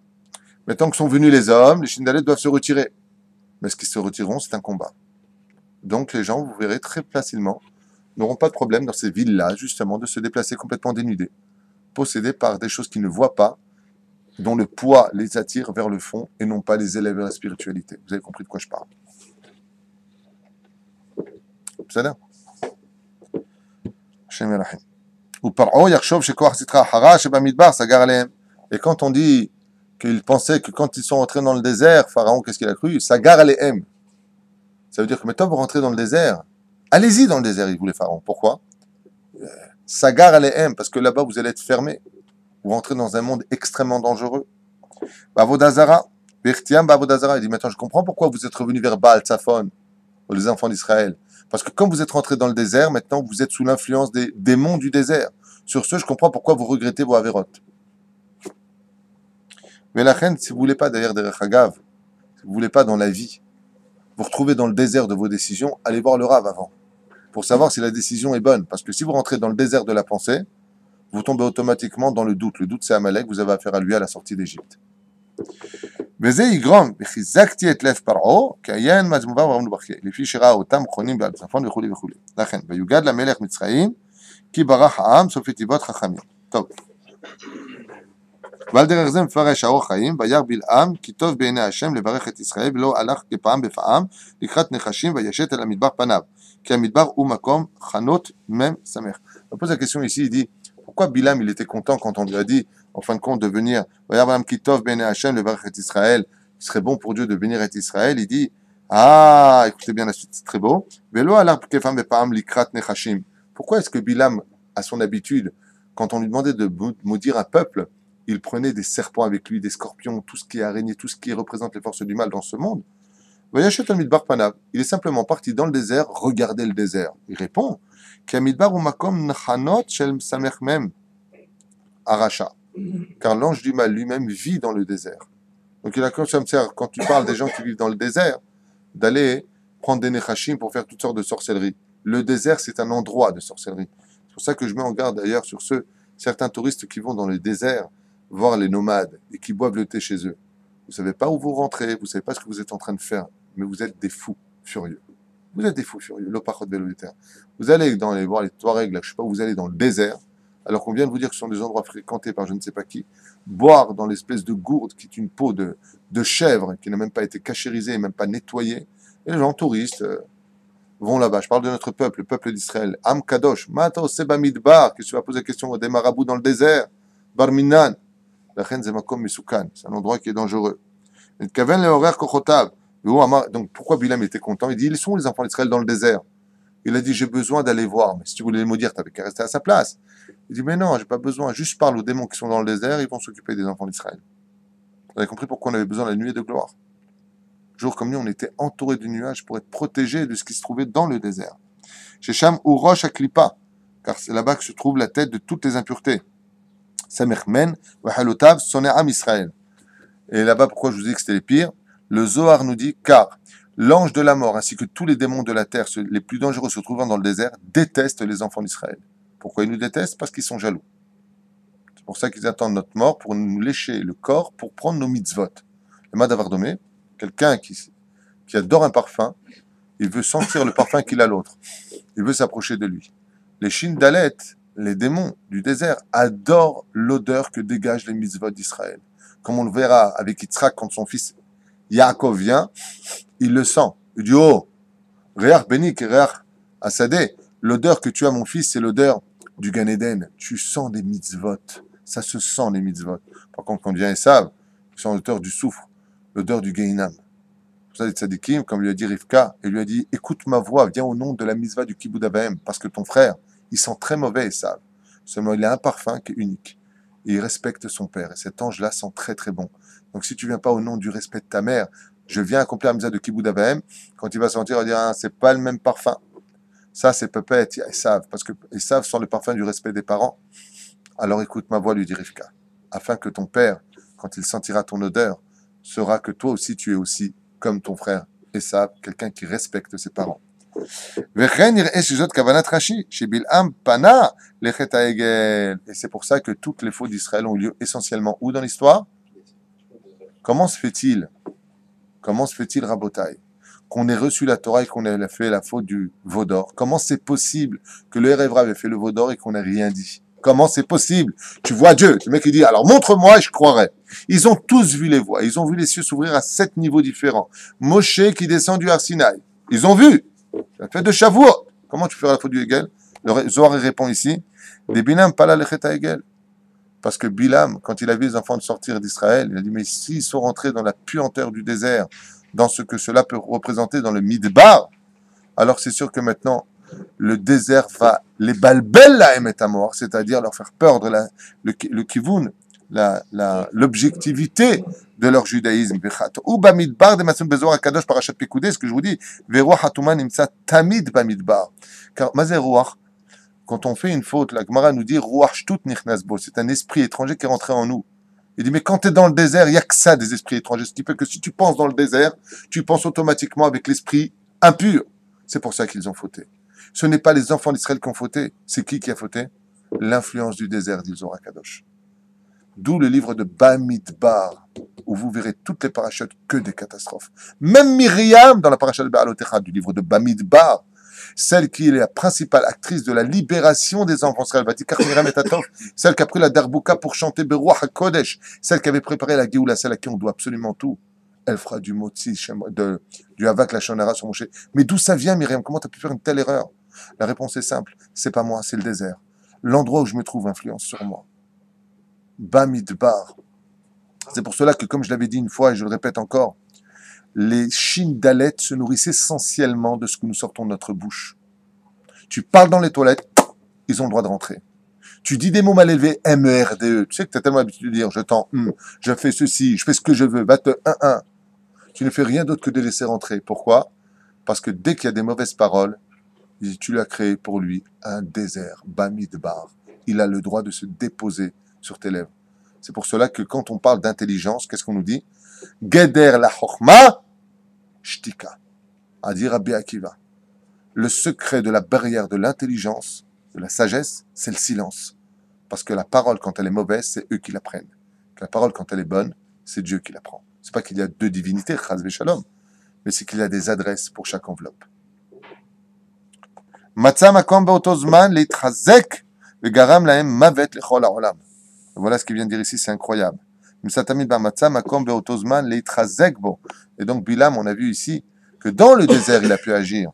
Maintenant que sont venus les hommes, les Shindalettes doivent se retirer. Mais ce qu'ils se retireront, c'est un combat. Donc les gens, vous verrez très facilement, n'auront pas de problème dans ces villes-là, justement, de se déplacer complètement dénudés, possédés par des choses qu'ils ne voient pas, dont le poids les attire vers le fond et non pas les élève vers la spiritualité. Vous avez compris de quoi je parle? C'est là. Et quand on dit qu'il pensait que quand ils sont entrés dans le désert, Pharaon, qu'est-ce qu'il a cru? Sagar alehem. Ça veut dire que maintenant vous rentrez dans le désert. Allez-y dans le désert, il voulait Pharaon. Pourquoi? Sagar alehem, parce que là-bas vous allez être fermés. Vous rentrez dans un monde extrêmement dangereux. Bavodazara, Bertiam Bavodazara, il dit maintenant je comprends pourquoi vous êtes revenus vers Baal Tzafon, les enfants d'Israël. Parce que comme vous êtes rentrés dans le désert, maintenant vous êtes sous l'influence des démons du désert. Sur ce, je comprends pourquoi vous regrettez vos avérotes. Mais la reine, si vous ne voulez pas derrière des Rechagav, si vous ne voulez pas dans la vie, vous retrouvez dans le désert de vos décisions, allez voir le Rav avant, pour savoir si la décision est bonne. Parce que si vous rentrez dans le désert de la pensée, vous tombez automatiquement dans le doute. Le doute, c'est Amalek, vous avez affaire à lui à la sortie d'Égypte. וזה יגרום וחיזקתי את לב פרעה כעיין מזמובה ורמנו בכייה לפי שראה אותם חונים בעל צפון וכולי וכולי. לכן ויוגד למלך מצרים כי ברח העם סופי תיבות חכמים. טוב. ועל דרך זה מפרש האור חיים וירא בלעם כי טוב בעיני השם לברך את ישראל ולא הלך כפעם בפעם לקראת נחשים וישת אל המדבר פניו כי המדבר הוא מקום חנות מם שמח. On pose la question ici, il dit pourquoi Bilam il était content quand on lui a dit en fin de compte de venir, il serait bon pour Dieu de venir à Israël, il dit, ah, écoutez bien la suite, c'est très beau. Pourquoi est-ce que Bilam, à son habitude, quand on lui demandait de maudire un peuple, il prenait des serpents avec lui, des scorpions, tout ce qui est araignée, tout ce qui représente les forces du mal dans ce monde? Il est simplement parti dans le désert, regarder le désert. Il répond, Aracha. Car l'ange du mal lui-même vit dans le désert. Donc il a comme ça, quand tu parles des gens qui vivent dans le désert, d'aller prendre des nechashim pour faire toutes sortes de sorcelleries. Le désert, c'est un endroit de sorcellerie. C'est pour ça que je mets en garde d'ailleurs sur certains touristes qui vont dans le désert voir les nomades et qui boivent le thé chez eux. Vous savez pas où vous rentrez, vous savez pas ce que vous êtes en train de faire, mais vous êtes des fous furieux. Vous êtes des fous furieux. L'opachot velolitaire. Vous allez voir les Touaregs, là, je sais pas, vous allez dans le désert, alors qu'on vient de vous dire que ce sont des endroits fréquentés par je ne sais pas qui, boire dans l'espèce de gourde qui est une peau de chèvre qui n'a même pas été cachérisée, même pas nettoyée. Et les gens touristes vont là-bas. Je parle de notre peuple, le peuple d'Israël. Am Kadosh, Mato Seba Midbar, que tu vas poser la question des marabouts dans le désert. Barminan, la reine Zemakom Misukan, c'est un endroit qui est dangereux. Et Kaven le horaire Kochotav. Donc pourquoi Bilam était content? Il dit ils sont les enfants d'Israël dans le désert. Il a dit j'ai besoin d'aller voir. Mais si tu voulais les maudire, tu avais qu'à rester à sa place. Il dit mais non, j'ai pas besoin. Juste parle aux démons qui sont dans le désert, ils vont s'occuper des enfants d'Israël. Vous avez compris pourquoi on avait besoin de la nuée de gloire. Jour comme nous, on était entouré de nuages pour être protégé de ce qui se trouvait dans le désert. Chez Sham ou Rosh Aklipa, car c'est là-bas que se trouve la tête de toutes les impuretés. Samermen, Wahalotav, Soneam Israël. Et là-bas, pourquoi je vous dis que c'était les pires? Le Zohar nous dit, car l'ange de la mort ainsi que tous les démons de la terre, les plus dangereux se trouvant dans le désert, détestent les enfants d'Israël. Pourquoi ils nous détestent? Parce qu'ils sont jaloux. C'est pour ça qu'ils attendent notre mort pour nous lécher le corps, pour prendre nos mitzvot. Le Madavardomé, quelqu'un qui adore un parfum, il veut sentir le parfum qu'il a l'autre. Il veut s'approcher de lui. Les Shindalet, les démons du désert, adorent l'odeur que dégagent les mitzvot d'Israël. Comme on le verra avec Yitzhak quand son fils Yaakov vient, il le sent. Il dit, oh, Réach Benik et Réach Asadeh, l'odeur que tu as, mon fils, c'est l'odeur du Gan Eden. Tu sens des mitzvot. Ça se sent, les mitzvot. Par contre, quand vient Esav, il sent l'odeur du soufre, l'odeur du Gainam. Pour ça, les tzadikim, comme lui a dit Rivka, il lui a dit, écoute ma voix, viens au nom de la mitzvah du Kibbutz Abahem, parce que ton frère, il sent très mauvais Esav. Seulement, il a un parfum qui est unique. Et il respecte son père. Et cet ange-là sent très très bon. Donc si tu viens pas au nom du respect de ta mère, je viens accomplir la mitzvah de Kibbutz Abahem, quand il va sentir, il va dire, ah, c'est pas le même parfum. Ça, c'est peut-être Esav, parce que Esav sent le parfum du respect des parents. Alors écoute ma voix, lui dit Rivka, afin que ton père, quand il sentira ton odeur, saura que toi aussi tu es aussi comme ton frère Esav, quelqu'un qui respecte ses parents. Et c'est pour ça que toutes les fautes d'Israël ont eu lieu essentiellement où dans l'histoire? Comment se fait-il, Rabotai, qu'on ait reçu la Torah et qu'on ait fait la faute du veau d'or? Comment c'est possible que le Erev Rav ait fait le veau d'or et qu'on n'ait rien dit? Comment c'est possible? Tu vois Dieu. Le mec il dit, alors montre-moi et je croirai. Ils ont tous vu les voies. Ils ont vu les cieux s'ouvrir à 7 niveaux différents. Moshe qui descend du Har Sinaï. Ils ont vu. La fête de Shavuot. Comment tu feras la faute du Hegel? Le Zohar répond ici, des Bilam pala lechet Hegel. Parce que Bilam, quand il a vu les enfants sortir d'Israël, il a dit, mais s'ils sont rentrés dans la puanteur du désert, dans ce que cela peut représenter dans le Midbar, alors c'est sûr que maintenant, le désert va les balbel la émet à mort, c'est-à-dire leur faire perdre le kivun, l'objectivité de leur judaïsme. Ou bamidbar de Matzon Bezor Akadosh Parashat Pekudé, ce que je vous dis, Veruach Hatuman imsa tamid bamidbar. Car mazé ruach, quand on fait une faute, la Gemara nous dit ruach shtut nichnas bo, c'est un esprit étranger qui est rentré en nous. Il dit mais quand tu es dans le désert, il n'y a que ça des esprits étrangers, ce qui fait que si tu penses dans le désert, tu penses automatiquement avec l'esprit impur. C'est pour ça qu'ils ont fauté. Ce n'est pas les enfants d'Israël qui ont fauté. C'est qui a fauté? L'influence du désert, dit Zohar Kadosh. D'où le livre de Bamidbar, où vous verrez toutes les parachutes que des catastrophes. Même Myriam, dans la parachute de Baalotecha, du livre de Bamidbar, celle qui est la principale actrice de la libération des enfants d'Israël, celle qui a pris la darbouka pour chanter Beruach HaKodesh, celle qui avait préparé la Géoula, celle à qui on doit absolument tout. Elle fera du motzi, du havak la shonara sur mon chef. Mais d'où ça vient, Myriam? Comment tu as pu faire une telle erreur? La réponse est simple. C'est pas moi, c'est le désert. L'endroit où je me trouve influence sur moi. Bamidbar. C'est pour cela que, comme je l'avais dit une fois et je le répète encore, les Shindalet se nourrissent essentiellement de ce que nous sortons de notre bouche. Tu parles dans les toilettes, ils ont le droit de rentrer. Tu dis des mots mal élevés, MERDE. Tu sais que tu as tellement l'habitude de dire, je fais ceci, je fais ce que je veux, va te 1-1. Tu ne fais rien d'autre que de laisser rentrer. Pourquoi? Parce que dès qu'il y a des mauvaises paroles, tu lui as créé pour lui un désert, Bamidbar. Il a le droit de se déposer sur tes lèvres. C'est pour cela que quand on parle d'intelligence, qu'est-ce qu'on nous dit? Geder la chokma, shtika. A dit Rabbi Akiva. Le secret de la barrière de l'intelligence, de la sagesse, c'est le silence. Parce que la parole, quand elle est mauvaise, c'est eux qui la prennent. La parole, quand elle est bonne, c'est Dieu qui la prend. C'est pas qu'il y a deux divinités, chas v'shalom, mais c'est qu'il y a des adresses pour chaque enveloppe. Matza makom be'oto zman leitchazek ve'garam lahem mavet lechol ha'olam. Voilà ce qu'il vient de dire ici, c'est incroyable. Matza makom be'oto zman leitchazek bo. Et donc Bilam, on a vu ici que dans le désert, il a pu agir.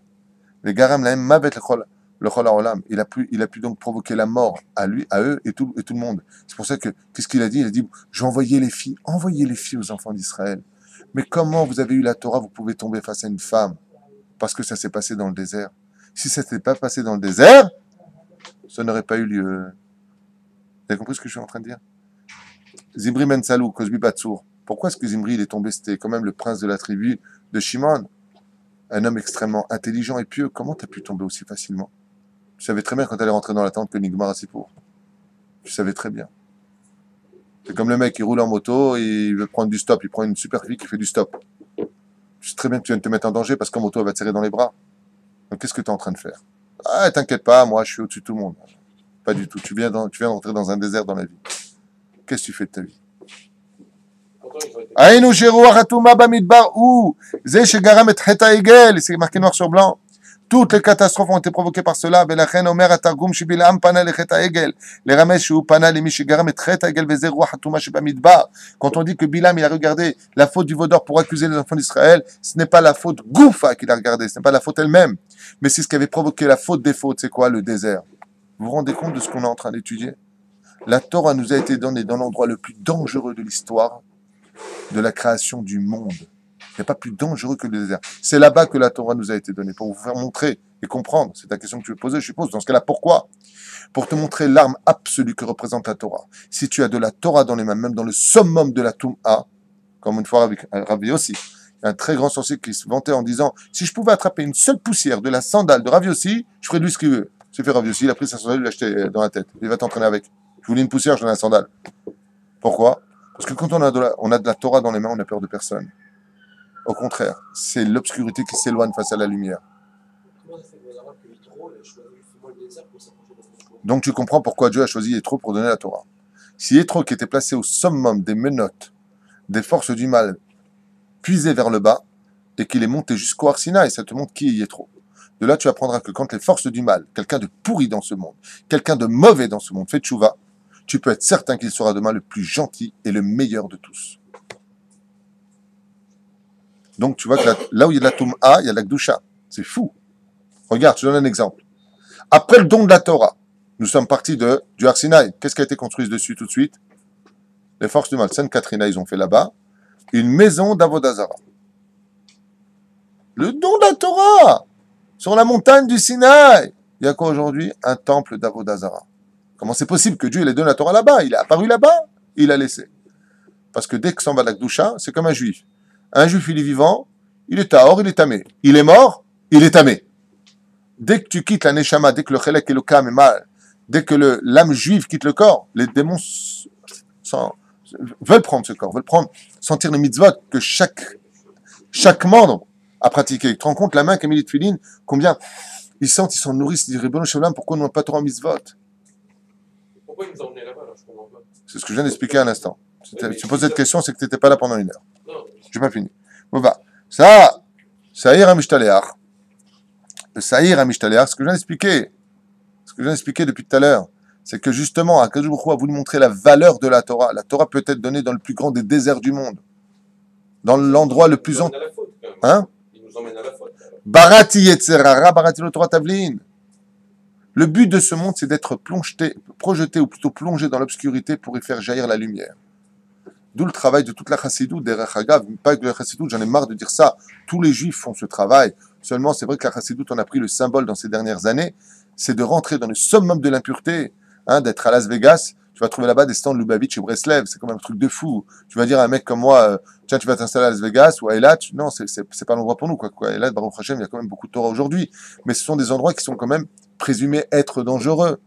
Ve'garam lahem mavet lechol ha'olam. Il a pu donc provoquer la mort à lui, à eux et tout le monde. C'est pour ça que, qu'est-ce qu'il a dit? Il a dit, j'ai envoyé les filles aux enfants d'Israël. Mais comment vous avez eu la Torah, vous pouvez tomber face à une femme? Parce que ça s'est passé dans le désert. Si ça ne s'était pas passé dans le désert, ça n'aurait pas eu lieu. Vous avez compris ce que je suis en train de dire? Zimri ben Salou, Kozbi Batsour. Pourquoi est-ce que Zimri il est tombé? C'était quand même le prince de la tribu de Shimon. Un homme extrêmement intelligent et pieux. Comment tu as pu tomber aussi facilement? Tu savais très bien quand elle est rentrée dans la tente que Nigmar a pour. Tu savais très bien. C'est comme le mec qui roule en moto, et il veut prendre du stop, il prend une super fille qui fait du stop. Tu sais très bien que tu viens de te mettre en danger parce qu'en moto elle va te serrer dans les bras. Donc qu'est-ce que tu es en train de faire? Ah, t'inquiète pas, moi je suis au-dessus de tout le monde. Pas du tout. Tu viens d'entrer dans un désert dans la vie. Qu'est-ce que tu fais de ta vie? Aïnou Shirou Aratouma Bamidbar ou Zé Shegaram et Heta Egel, c'est marqué noir sur blanc. Toutes les catastrophes ont été provoquées par cela. Belachen Omer Atargum Shibilam Pana le Heta Egel. Les Ramesh ou Pana les Mishigaram et Heta Egel Vezerou Aratouma Shibamidbar. Quand on dit que Bilam il a regardé la faute du veau d'or pour accuser les enfants d'Israël, ce n'est pas la faute Goufa qu'il a regardé, ce n'est pas la faute elle-même. Mais c'est ce qui avait provoqué la faute des fautes, c'est quoi? Le désert. Vous vous rendez compte de ce qu'on est en train d'étudier? La Torah nous a été donnée dans l'endroit le plus dangereux de l'histoire de la création du monde. Il n'y a pas plus dangereux que le désert. C'est là-bas que la Torah nous a été donnée, pour vous faire montrer et comprendre. C'est la question que tu veux poser, je suppose. Dans ce cas-là, pourquoi? Pour te montrer l'arme absolue que représente la Torah. Si tu as de la Torah dans les mains, même dans le summum de la Toum'a, comme une fois avec Rav Yossi, un très grand sorcier qui se vantait en disant « Si je pouvais attraper une seule poussière de la sandale de Rav Yossi, je ferais de lui ce qu'il veut. » C'est fait Rav Yossi, il a pris sa sandale, il l'a acheté dans la tête. Il va t'entraîner avec. Je voulais une poussière, je donne la sandale. Pourquoi? Parce que quand on a de la Torah dans les mains, on n'a peur de personne. Au contraire, c'est l'obscurité qui s'éloigne face à la lumière. Comment ça fait que Yitro a choisi justement le désert pour s'approcher de la Torah? Donc tu comprends pourquoi Dieu a choisi Yitro pour donner la Torah. Si Yitro, qui était placé au summum des menottes, des forces du mal, puisé vers le bas, et qu'il est monté jusqu'au Har Sinaï, ça te montre qui est Yitro. De là, tu apprendras que quand les forces du mal, quelqu'un de pourri dans ce monde, quelqu'un de mauvais dans ce monde, fait tchouva, tu peux être certain qu'il sera demain le plus gentil et le meilleur de tous. Donc tu vois que là où il y a de la Toum'a, il y a de la Gdusha. C'est fou. Regarde, je te donne un exemple. Après le don de la Torah, nous sommes partis du Har Sinaï. Qu'est-ce qui a été construit dessus tout de suite? Les forces du mal. Sainte Catherine, ils ont fait là-bas une maison d'Avodazara. Le don de la Torah sur la montagne du Sinaï. Il y a quoi aujourd'hui? Un temple d'Avodazara. Comment c'est possible que Dieu il ait donné la Torah là-bas? Il est apparu là-bas, il a laissé. Parce que dès que s'en va la Gdusha, c'est comme un juif. Un juif, il est vivant, il est tahor, il est tamé. Il est mort, il est tamé. Dès que tu quittes la neshama, dès que le chelek elokam est mal, dès que l'âme juive quitte le corps, les démons veulent prendre ce corps, veulent sentir les mitzvot que chaque membre a pratiqué. Tu te rends compte, la main qui a mis les tefilines, combien ils sentent, ils s'en nourrissent, ils disent Ribono Shel Olam, pourquoi on n'a pas Torah mitzvot? Pourquoi ils nous ont emmenés là-bas, là? Je comprends pas. C'est ce que je viens d'expliquer à l'instant. Si tu poses cette question, c'est que tu n'étais pas là pendant une heure. Non, Je n'ai pas fini. Bon, bah, ça, Saïr Amishtaléar. Le Saïr Amishtaléar, ce que je viens d'expliquer depuis tout à l'heure, c'est que justement, Akadosh Baruch Hu a voulu montrer la valeur de la Torah. La Torah peut être donnée dans le plus grand des déserts du monde. Dans l'endroit le plus... ils nous emmènent à la faute, quand même. Hein? Ils nous emmènent à la faute. Barati Yetzerara, Barati lo Torah Tavlin. Le but de ce monde, c'est d'être projeté, ou plutôt plongé dans l'obscurité pour y faire jaillir la lumière. D'où le travail de toute la chassidoute, des Rechagav, pas que la chassidoute, j'en ai marre de dire ça. Tous les juifs font ce travail. Seulement, c'est vrai que la chassidoute, on a pris le symbole dans ces dernières années, c'est de rentrer dans le summum de l'impureté, d'être à Las Vegas. Tu vas trouver là-bas des stands Lubavitch et Breslev, c'est quand même un truc de fou. Tu vas dire à un mec comme moi, tiens, tu vas t'installer à Las Vegas ou à Eilat, non, c'est pas l'endroit pour nous, quoi. Eilat, Baruch Hashem, il y a quand même beaucoup de Torah aujourd'hui. Mais ce sont des endroits qui sont quand même présumés être dangereux.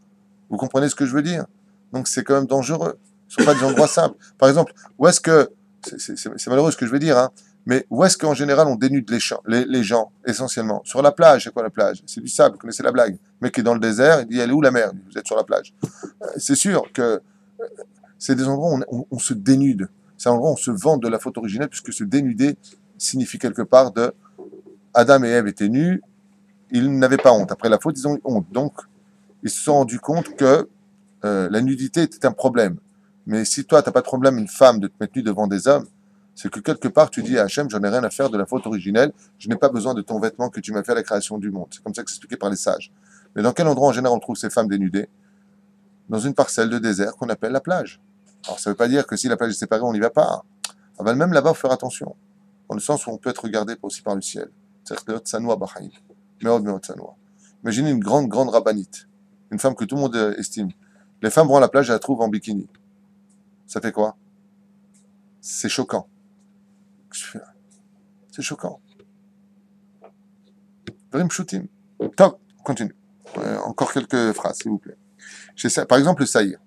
Vous comprenez ce que je veux dire? Donc c'est quand même dangereux. Ce ne sont pas des endroits simples. Par exemple, où est-ce que c'est malheureux ce que je veux dire, hein, mais où est-ce qu'en général on dénude les gens, essentiellement? Sur la plage, c'est quoi la plage? C'est du sable, vous connaissez la blague. Le mec est dans le désert, il dit, elle est où la mer? Vous êtes sur la plage. C'est sûr que c'est des endroits où on se dénude. C'est un endroit où on se vend de la faute originelle, puisque se dénuder signifie quelque part de Adam et Ève étaient nus, ils n'avaient pas honte. Après la faute, ils ont eu honte. Donc, ils se sont rendus compte que la nudité était un problème. Mais si toi, tu n'as pas de problème, une femme, de te mettre nu devant des hommes, c'est que quelque part, tu dis à Hachem, j'en ai rien à faire de la faute originelle, je n'ai pas besoin de ton vêtement que tu m'as fait à la création du monde. C'est comme ça que c'est expliqué par les sages. Mais dans quel endroit, en général, on trouve ces femmes dénudées? Dans une parcelle de désert qu'on appelle la plage. Alors, ça ne veut pas dire que si la plage est séparée, on n'y va pas. Ah ben, même là-bas, il faut faire attention. Dans le sens où on peut être regardé aussi par le ciel. Imaginez une grande, grande rabbinite. Une femme que tout le monde estime. Les femmes vont à la plage et la trouvent en bikini. Ça fait quoi? C'est choquant. C'est choquant. Verim Pshutim. Top, continue. Encore quelques phrases, s'il vous plaît. Par exemple, le saïr.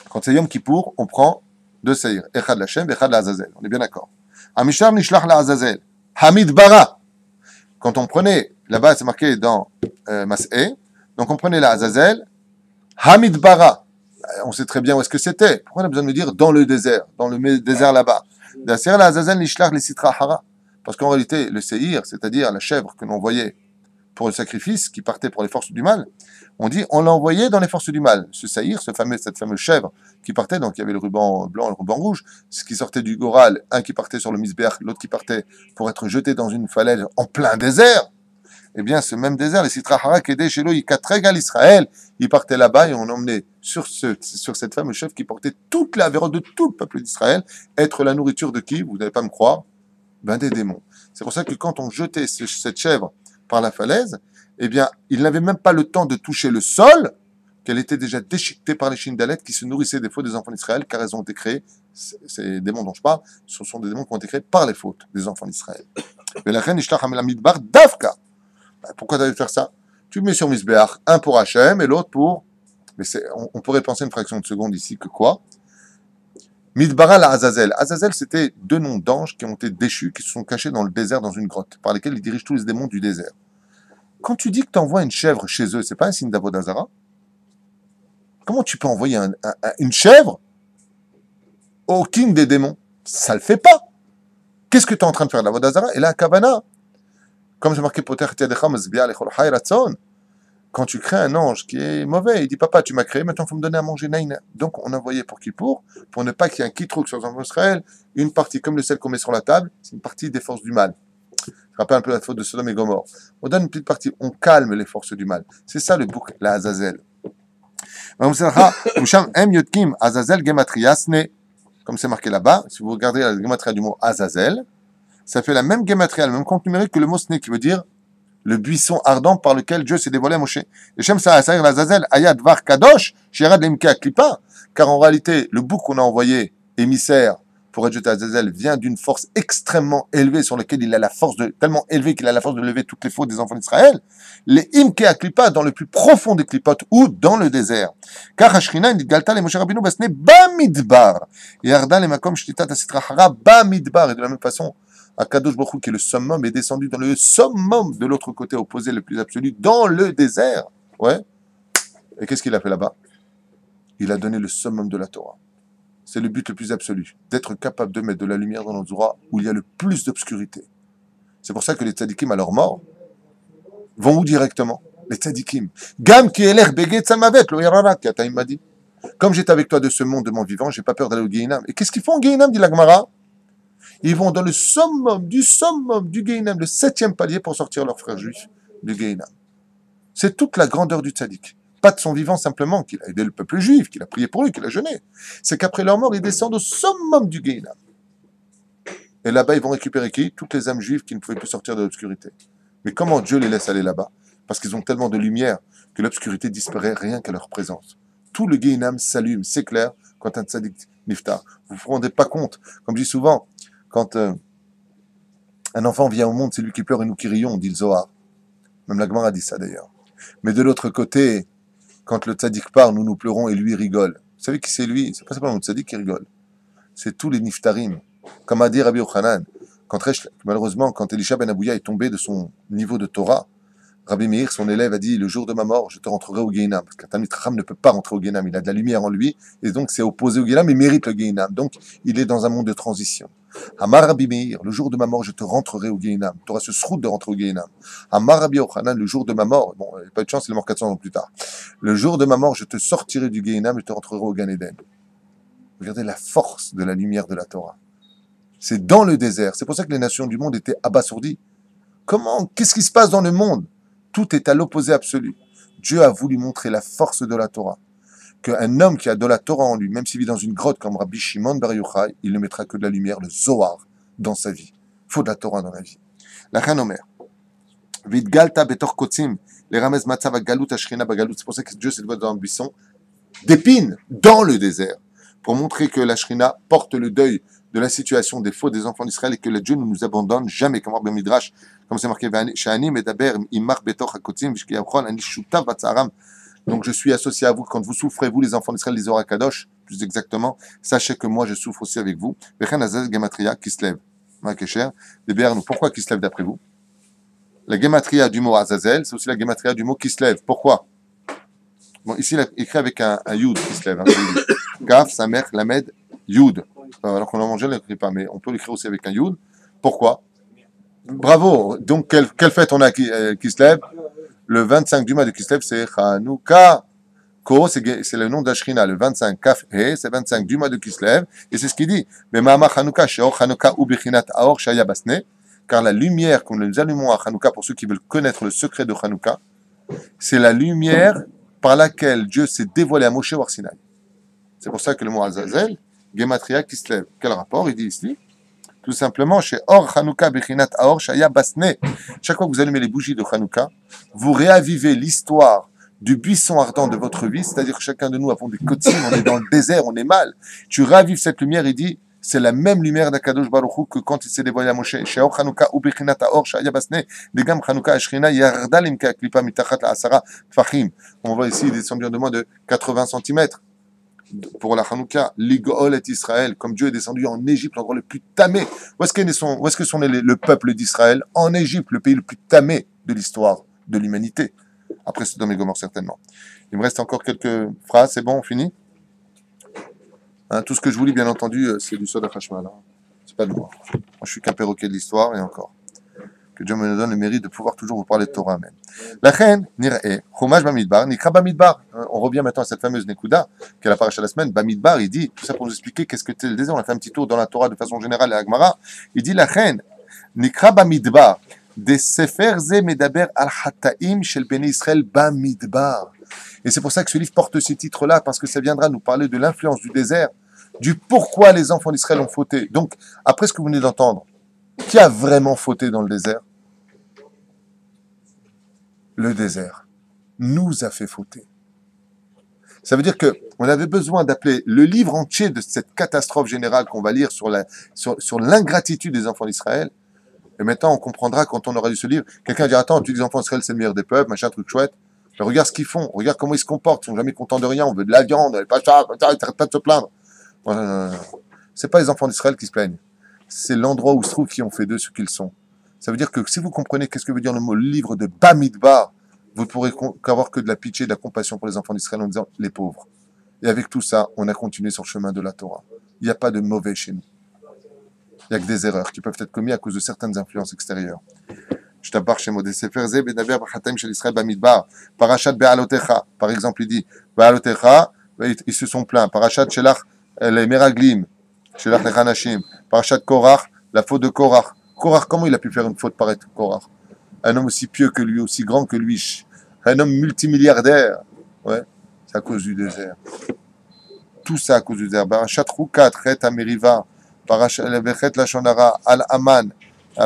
Quand c'est Yom Kippour, on prend deux saïrs. Echad l'Hachem, Echad l'Azazel. On est bien d'accord. Amishar nishlach l'Azazel. Hamid bara. Quand on prenait, là-bas c'est marqué dans Mas'eh, donc on prenait l'Azazel, Hamid bara. On sait très bien où est-ce que c'était. Pourquoi on a besoin de me dire dans le désert désert là-bas? L'Azazel nishlach les sitra hara. Parce qu'en réalité, le séhir, c'est-à-dire la chèvre que l'on voyait pour le sacrifice, qui partait pour les forces du mal, on dit on l'a envoyé dans les forces du mal. Ce saïr, cette fameuse chèvre qui partait, donc il y avait le ruban blanc et le ruban rouge, ce qui sortait du Goral, un qui partait sur le Misbeach, l'autre qui partait pour être jeté dans une falaise en plein désert. Eh bien, ce même désert, les Sitra Hara, Kedé, Shelo, Ikatregal Israël, ils partaient là-bas et on emmenait sur cette fameuse chèvre qui portait toute la vérole de tout le peuple d'Israël, être la nourriture de qui? Vous n'allez pas me croire? Ben des démons. C'est pour ça que quand on jetait cette chèvre par la falaise, eh bien, il n'avait même pas le temps de toucher le sol, qu'elle était déjà déchiquetée par les Shindalettes qui se nourrissaient des fautes des enfants d'Israël, car elles ont été créées, ces démons dont je parle, ce sont des démons qui ont été créés par les fautes des enfants d'Israël. Mais la reine Ishlach Hamel Midbar Davka. Pourquoi tu avais faire ça? Tu mets sur Misbeach, un pour Hachem et l'autre pour... Mais on pourrait penser une fraction de seconde ici que quoi? Midbara la Azazel. Azazel, c'était deux noms d'anges qui ont été déchus, qui se sont cachés dans le désert, dans une grotte, par lesquels ils dirigent tous les démons du désert. Quand tu dis que tu envoies une chèvre chez eux, c'est pas un signe d'Avodazara? Comment tu peux envoyer une chèvre au king des démons? Ça le fait pas. Qu'est-ce que tu es en train de faire, l'Avodazara? Et là, Kavana, comme c'est marqué, quand tu crées un ange qui est mauvais, il dit papa, tu m'as créé, maintenant il faut me donner à manger naïna. Donc on envoyait pour Kippour, pour ne pas qu'il y ait un kitrouk sur les enfants d'Israël, une partie comme le sel qu'on met sur la table, c'est une partie des forces du mal. Je rappelle un peu la faute de Sodome et Gomorre. On donne une petite partie, on calme les forces du mal. C'est ça le bouc, la Azazel. Comme c'est marqué là-bas, si vous regardez la gematria du mot Azazel, ça fait la même gematria, le même compte numérique que le mot sne, qui veut dire le buisson ardent par lequel Dieu s'est dévoilé à Moshe. Et Shem Sa'asayr l'Azazel, Ayad Var Kadosh, Shirad Lemke Aklipa, car en réalité, le bouc qu'on a envoyé, émissaire, pour être jeté à Azazel, vient d'une force extrêmement élevée sur laquelle il a la force tellement élevée qu'il a la force de lever toutes les fautes des enfants d'Israël. Les Imke Aklipa, dans le plus profond des Klipot, ou dans le désert. Car Hashrina, il dit Galta, les Moshe Rabbeinu, Basne, Bamidbar. Et Arda, les Makom, Shtitat, Asitra Hara, Bamidbar. Et de la même façon, Akadosh Baruch Hu, qui est le summum, est descendu dans le summum de l'autre côté opposé, le plus absolu, dans le désert. Ouais. Et qu'est-ce qu'il a fait là-bas? Il a donné le summum de la Torah. C'est le but le plus absolu, d'être capable de mettre de la lumière dans l'endroit où il y a le plus d'obscurité. C'est pour ça que les tzadikim, à leur mort, vont où directement? Les tzadikim. Gam ki eler beget samavet, lo yarara, Kataim m'a dit. Comme j'étais avec toi de ce monde de mon vivant, j'ai pas peur d'aller au Gehinam. Et qu'est-ce qu'ils font au Gehinam, dit la Gemara? Ils vont dans le summum du Gehinam, le 7e palier pour sortir leurs frères juifs du Gehinam. C'est toute la grandeur du tzaddik. Pas de son vivant simplement, qu'il a aidé le peuple juif, qu'il a prié pour lui, qu'il a jeûné. C'est qu'après leur mort, ils descendent au summum du Gehinam. Et là-bas, ils vont récupérer qui? Toutes les âmes juives qui ne pouvaient plus sortir de l'obscurité. Mais comment Dieu les laisse aller là-bas? Parce qu'ils ont tellement de lumière que l'obscurité disparaît rien qu'à leur présence. Tout le Gehinam s'allume, s'éclaire quand un tzaddik niftar. Vous ne vous rendez pas compte. Comme je dis souvent, quand un enfant vient au monde, c'est lui qui pleure et nous qui rions, dit le Zohar. Même la Gemara dit ça d'ailleurs. Mais de l'autre côté, quand le tzaddik part, nous nous pleurons et lui rigole. Vous savez qui c'est lui? C'est pas simplement le tzaddik qui rigole. C'est tous les niftarim Comme a dit Rabbi Yochanan, malheureusement, quand Elisha ben Abouya est tombé de son niveau de Torah, Rabbi Meir, son élève, a dit, le jour de ma mort, je te rentrerai au Guéhinam. Parce qu'un Talmid Chacham ne peut pas rentrer au Guéhinam. Il a de la lumière en lui, et donc c'est opposé au Guéhinam, il mérite le Guéhinam. Donc, il est dans un monde de transition. Amar Rabbi Meir, le jour de ma mort, je te rentrerai au Guéhinam. Tu auras ce srout de rentrer au Guéhinam. Amar Rabbi Yochanan, le jour de ma mort, bon, il n'y a pas de chance, il est mort 400 ans plus tard. Le jour de ma mort, je te sortirai du Guéhinam et je te rentrerai au Gan Eden. Regardez la force de la lumière de la Torah. C'est dans le désert. C'est pour ça que les nations du monde étaient abasourdies. Comment, qu'est-ce qui se passe dans le monde? Tout est à l'opposé absolu. Dieu a voulu montrer la force de la Torah. Qu'un homme qui a de la Torah en lui, même s'il vit dans une grotte comme Rabbi Shimon Bar Yochai, il ne mettra que de la lumière, le Zohar, dans sa vie. Il faut de la Torah dans la vie. La Chan Omer. Vidgalta betor kotzim, les ramez matzav galut ashrina bagalut. C'est pour ça que Dieu s'est levé dans un buisson d'épines, dans le désert, pour montrer que la Shrina porte le deuil de la situation des faux des enfants d'Israël et que le Dieu ne nous abandonne jamais, comme Rabbi Midrash, comme c'est marqué, donc je suis associé à vous quand vous souffrez, vous les enfants d'Israël, les Zohar Kadosh, plus exactement, sachez que moi je souffre aussi avec vous. Qui se lève. Pourquoi qui se lève d'après vous? La gematria du mot Azazel, c'est aussi la gematria du mot qui se lève. Pourquoi? Bon, ici il a écrit avec un yud qui se lève. Kaf, Samer, Lamed, yud. Alors qu'on a mangé, on ne l'écrit pas, mais on peut l'écrire aussi avec un yud. Pourquoi? Bravo. Donc, quelle fête on a qui se lève? Le 25 du mois de Kislev, c'est Hanouka. Ko, c'est le nom d'Ashrina. Le 25 Kaf He, c'est 25 du mois de Kislev. Et c'est ce qu'il dit. Mais Mama Hanouka, Sheor Hanouka ou Bechinat Aor Shaya Basne. Car la lumière que nous allumons à Hanouka, pour ceux qui veulent connaître le secret de Hanouka, c'est la lumière par laquelle Dieu s'est dévoilé à Moshe ou Arsinaï. C'est pour ça que le mot Azazel, Gematria Kislev. Quel rapport? Il dit ici. Tout simplement, chez Or Hanouka Bechinat Aor Shaya Basne. Chaque fois que vous allumez les bougies de Hanouka, vous réavivez l'histoire du buisson ardent de votre vie, c'est-à-dire que chacun de nous avons des kotzim, on est dans le désert, on est mal. Tu ravives cette lumière, il dit, c'est la même lumière d'Akadosh Baruch Hu que quand il s'est dévoilé à Moshe. Chez Or Hanouka ou Bechinat Aor Shaya Basne, Degam Hanouka Ashrina Yarda Limka Klipa Mitachat La Asara Tfachim. On voit ici, il est descendu de moins de 80 cm. Pour la Hanouka, l'Igol est Israël, comme Dieu est descendu en Égypte, l'endroit le plus tamé. Où est-ce que sont le peuple d'Israël? En Égypte, le pays le plus tamé de l'histoire de l'humanité. Après Sodome et Gomorrhe, certainement. Il me reste encore quelques phrases, c'est bon, on finit? Hein, tout ce que je vous lis, bien entendu, c'est du Soda Hashmal. Hein. C'est pas de moi. Moi, je suis qu'un perroquet de l'histoire, et encore. Que Dieu me donne le mérite de pouvoir toujours vous parler de Torah. Amen. La reine, Nir'e, Chumash Bamidbar, Nikra Bamidbar. On revient maintenant à cette fameuse Nekuda, qui est la paracha de la semaine. Bamidbar, il dit, tout ça pour nous expliquer qu'est-ce que c'est le désert. On a fait un petit tour dans la Torah de façon générale à Agmara. Il dit, la reine, Nikra Bamidbar, des Sefer Ze Medaber al-Hataim shel Bnei Israël Bamidbar. Et c'est pour ça que ce livre porte ces titres-là, parce que ça viendra nous parler de l'influence du désert, du pourquoi les enfants d'Israël ont fauté. Donc, après ce que vous venez d'entendre, qui a vraiment fauté dans le désert? Le désert nous a fait fauter. Ça veut dire qu'on avait besoin d'appeler le livre entier de cette catastrophe générale qu'on va lire sur l'ingratitude des enfants d'Israël. Et maintenant, on comprendra quand on aura lu ce livre. Quelqu'un dira, attends, tu dis les enfants d'Israël, c'est le meilleur des peuples, machin, truc chouette. Mais regarde ce qu'ils font, regarde comment ils se comportent. Ils sont jamais contents de rien, on veut de la viande, pas ça, ils n'arrêtent pas de se plaindre. Non. C'est pas les enfants d'Israël qui se plaignent. C'est l'endroit où se trouvent qui ont fait d'eux ce qu'ils sont. Ça veut dire que si vous comprenez qu'est-ce que veut dire le mot livre de Bamidbar, vous pourrez avoir que de la pitié, de la compassion pour les enfants d'Israël en disant les pauvres. Et avec tout ça, on a continué sur le chemin de la Torah. Il n'y a pas de mauvais chez nous. Il n'y a que des erreurs qui peuvent être commises à cause de certaines influences extérieures. Je t'abbarre chez Modé Sefer Ze Bedaber Bachataim Shel Israël Bamidbar. Parashat Be'alotecha. Par exemple, il dit Be'alotecha, ils se sont plaints. Parashat Shelach les Meraglim. Shelach les Hanashim. Parashat Korach, la faute de Korach. Korach, comment il a pu faire une faute pareille, Korach? Un homme aussi pieux que lui, aussi grand que lui. Un homme multimilliardaire. Ouais, c'est à cause du désert. Tout ça à cause du désert. Parashat Rukat, Chet Ameriva. Parashat Lechet Lashonara, Al-Aman.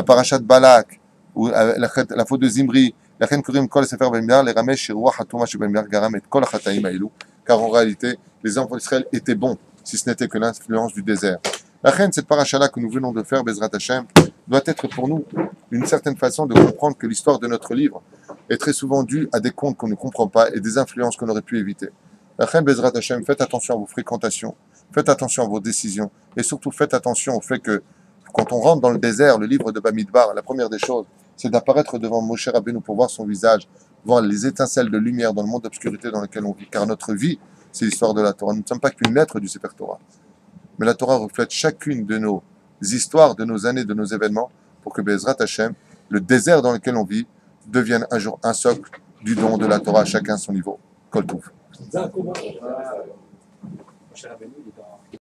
Parashat Balak. La faute de Zimri. La reine Kurim Kol Sefer Bamidbar, les Ramesh, Shiruach Hatuma Shebamidbar, Garam et Kol Chataim Aïlou. Car en réalité, les enfants d'Israël étaient bons, si ce n'était que l'influence du désert. La reine, cette paracha-là que nous venons de faire, Bezrat Hashem, doit être pour nous une certaine façon de comprendre que l'histoire de notre livre est très souvent due à des contes qu'on ne comprend pas et des influences qu'on aurait pu éviter. La reine, Bezrat Hashem, faites attention à vos fréquentations, faites attention à vos décisions et surtout faites attention au fait que Quand on rentre dans le désert, le livre de Bamidbar, la première des choses, c'est d'apparaître devant Moshe Rabbeinu pour voir son visage, voir les étincelles de lumière dans le monde d'obscurité dans lequel on vit. Car notre vie, c'est l'histoire de la Torah. Nous ne sommes pas qu'une lettre du Sefer Torah. Mais la Torah reflète chacune de nos histoires, de nos années, de nos événements, pour que Bezrat Hashem, le désert dans lequel on vit, devienne un jour un socle du don de la Torah, chacun à son niveau. Kol Tov. D'un commun. Cher Rabbeinu, il est dans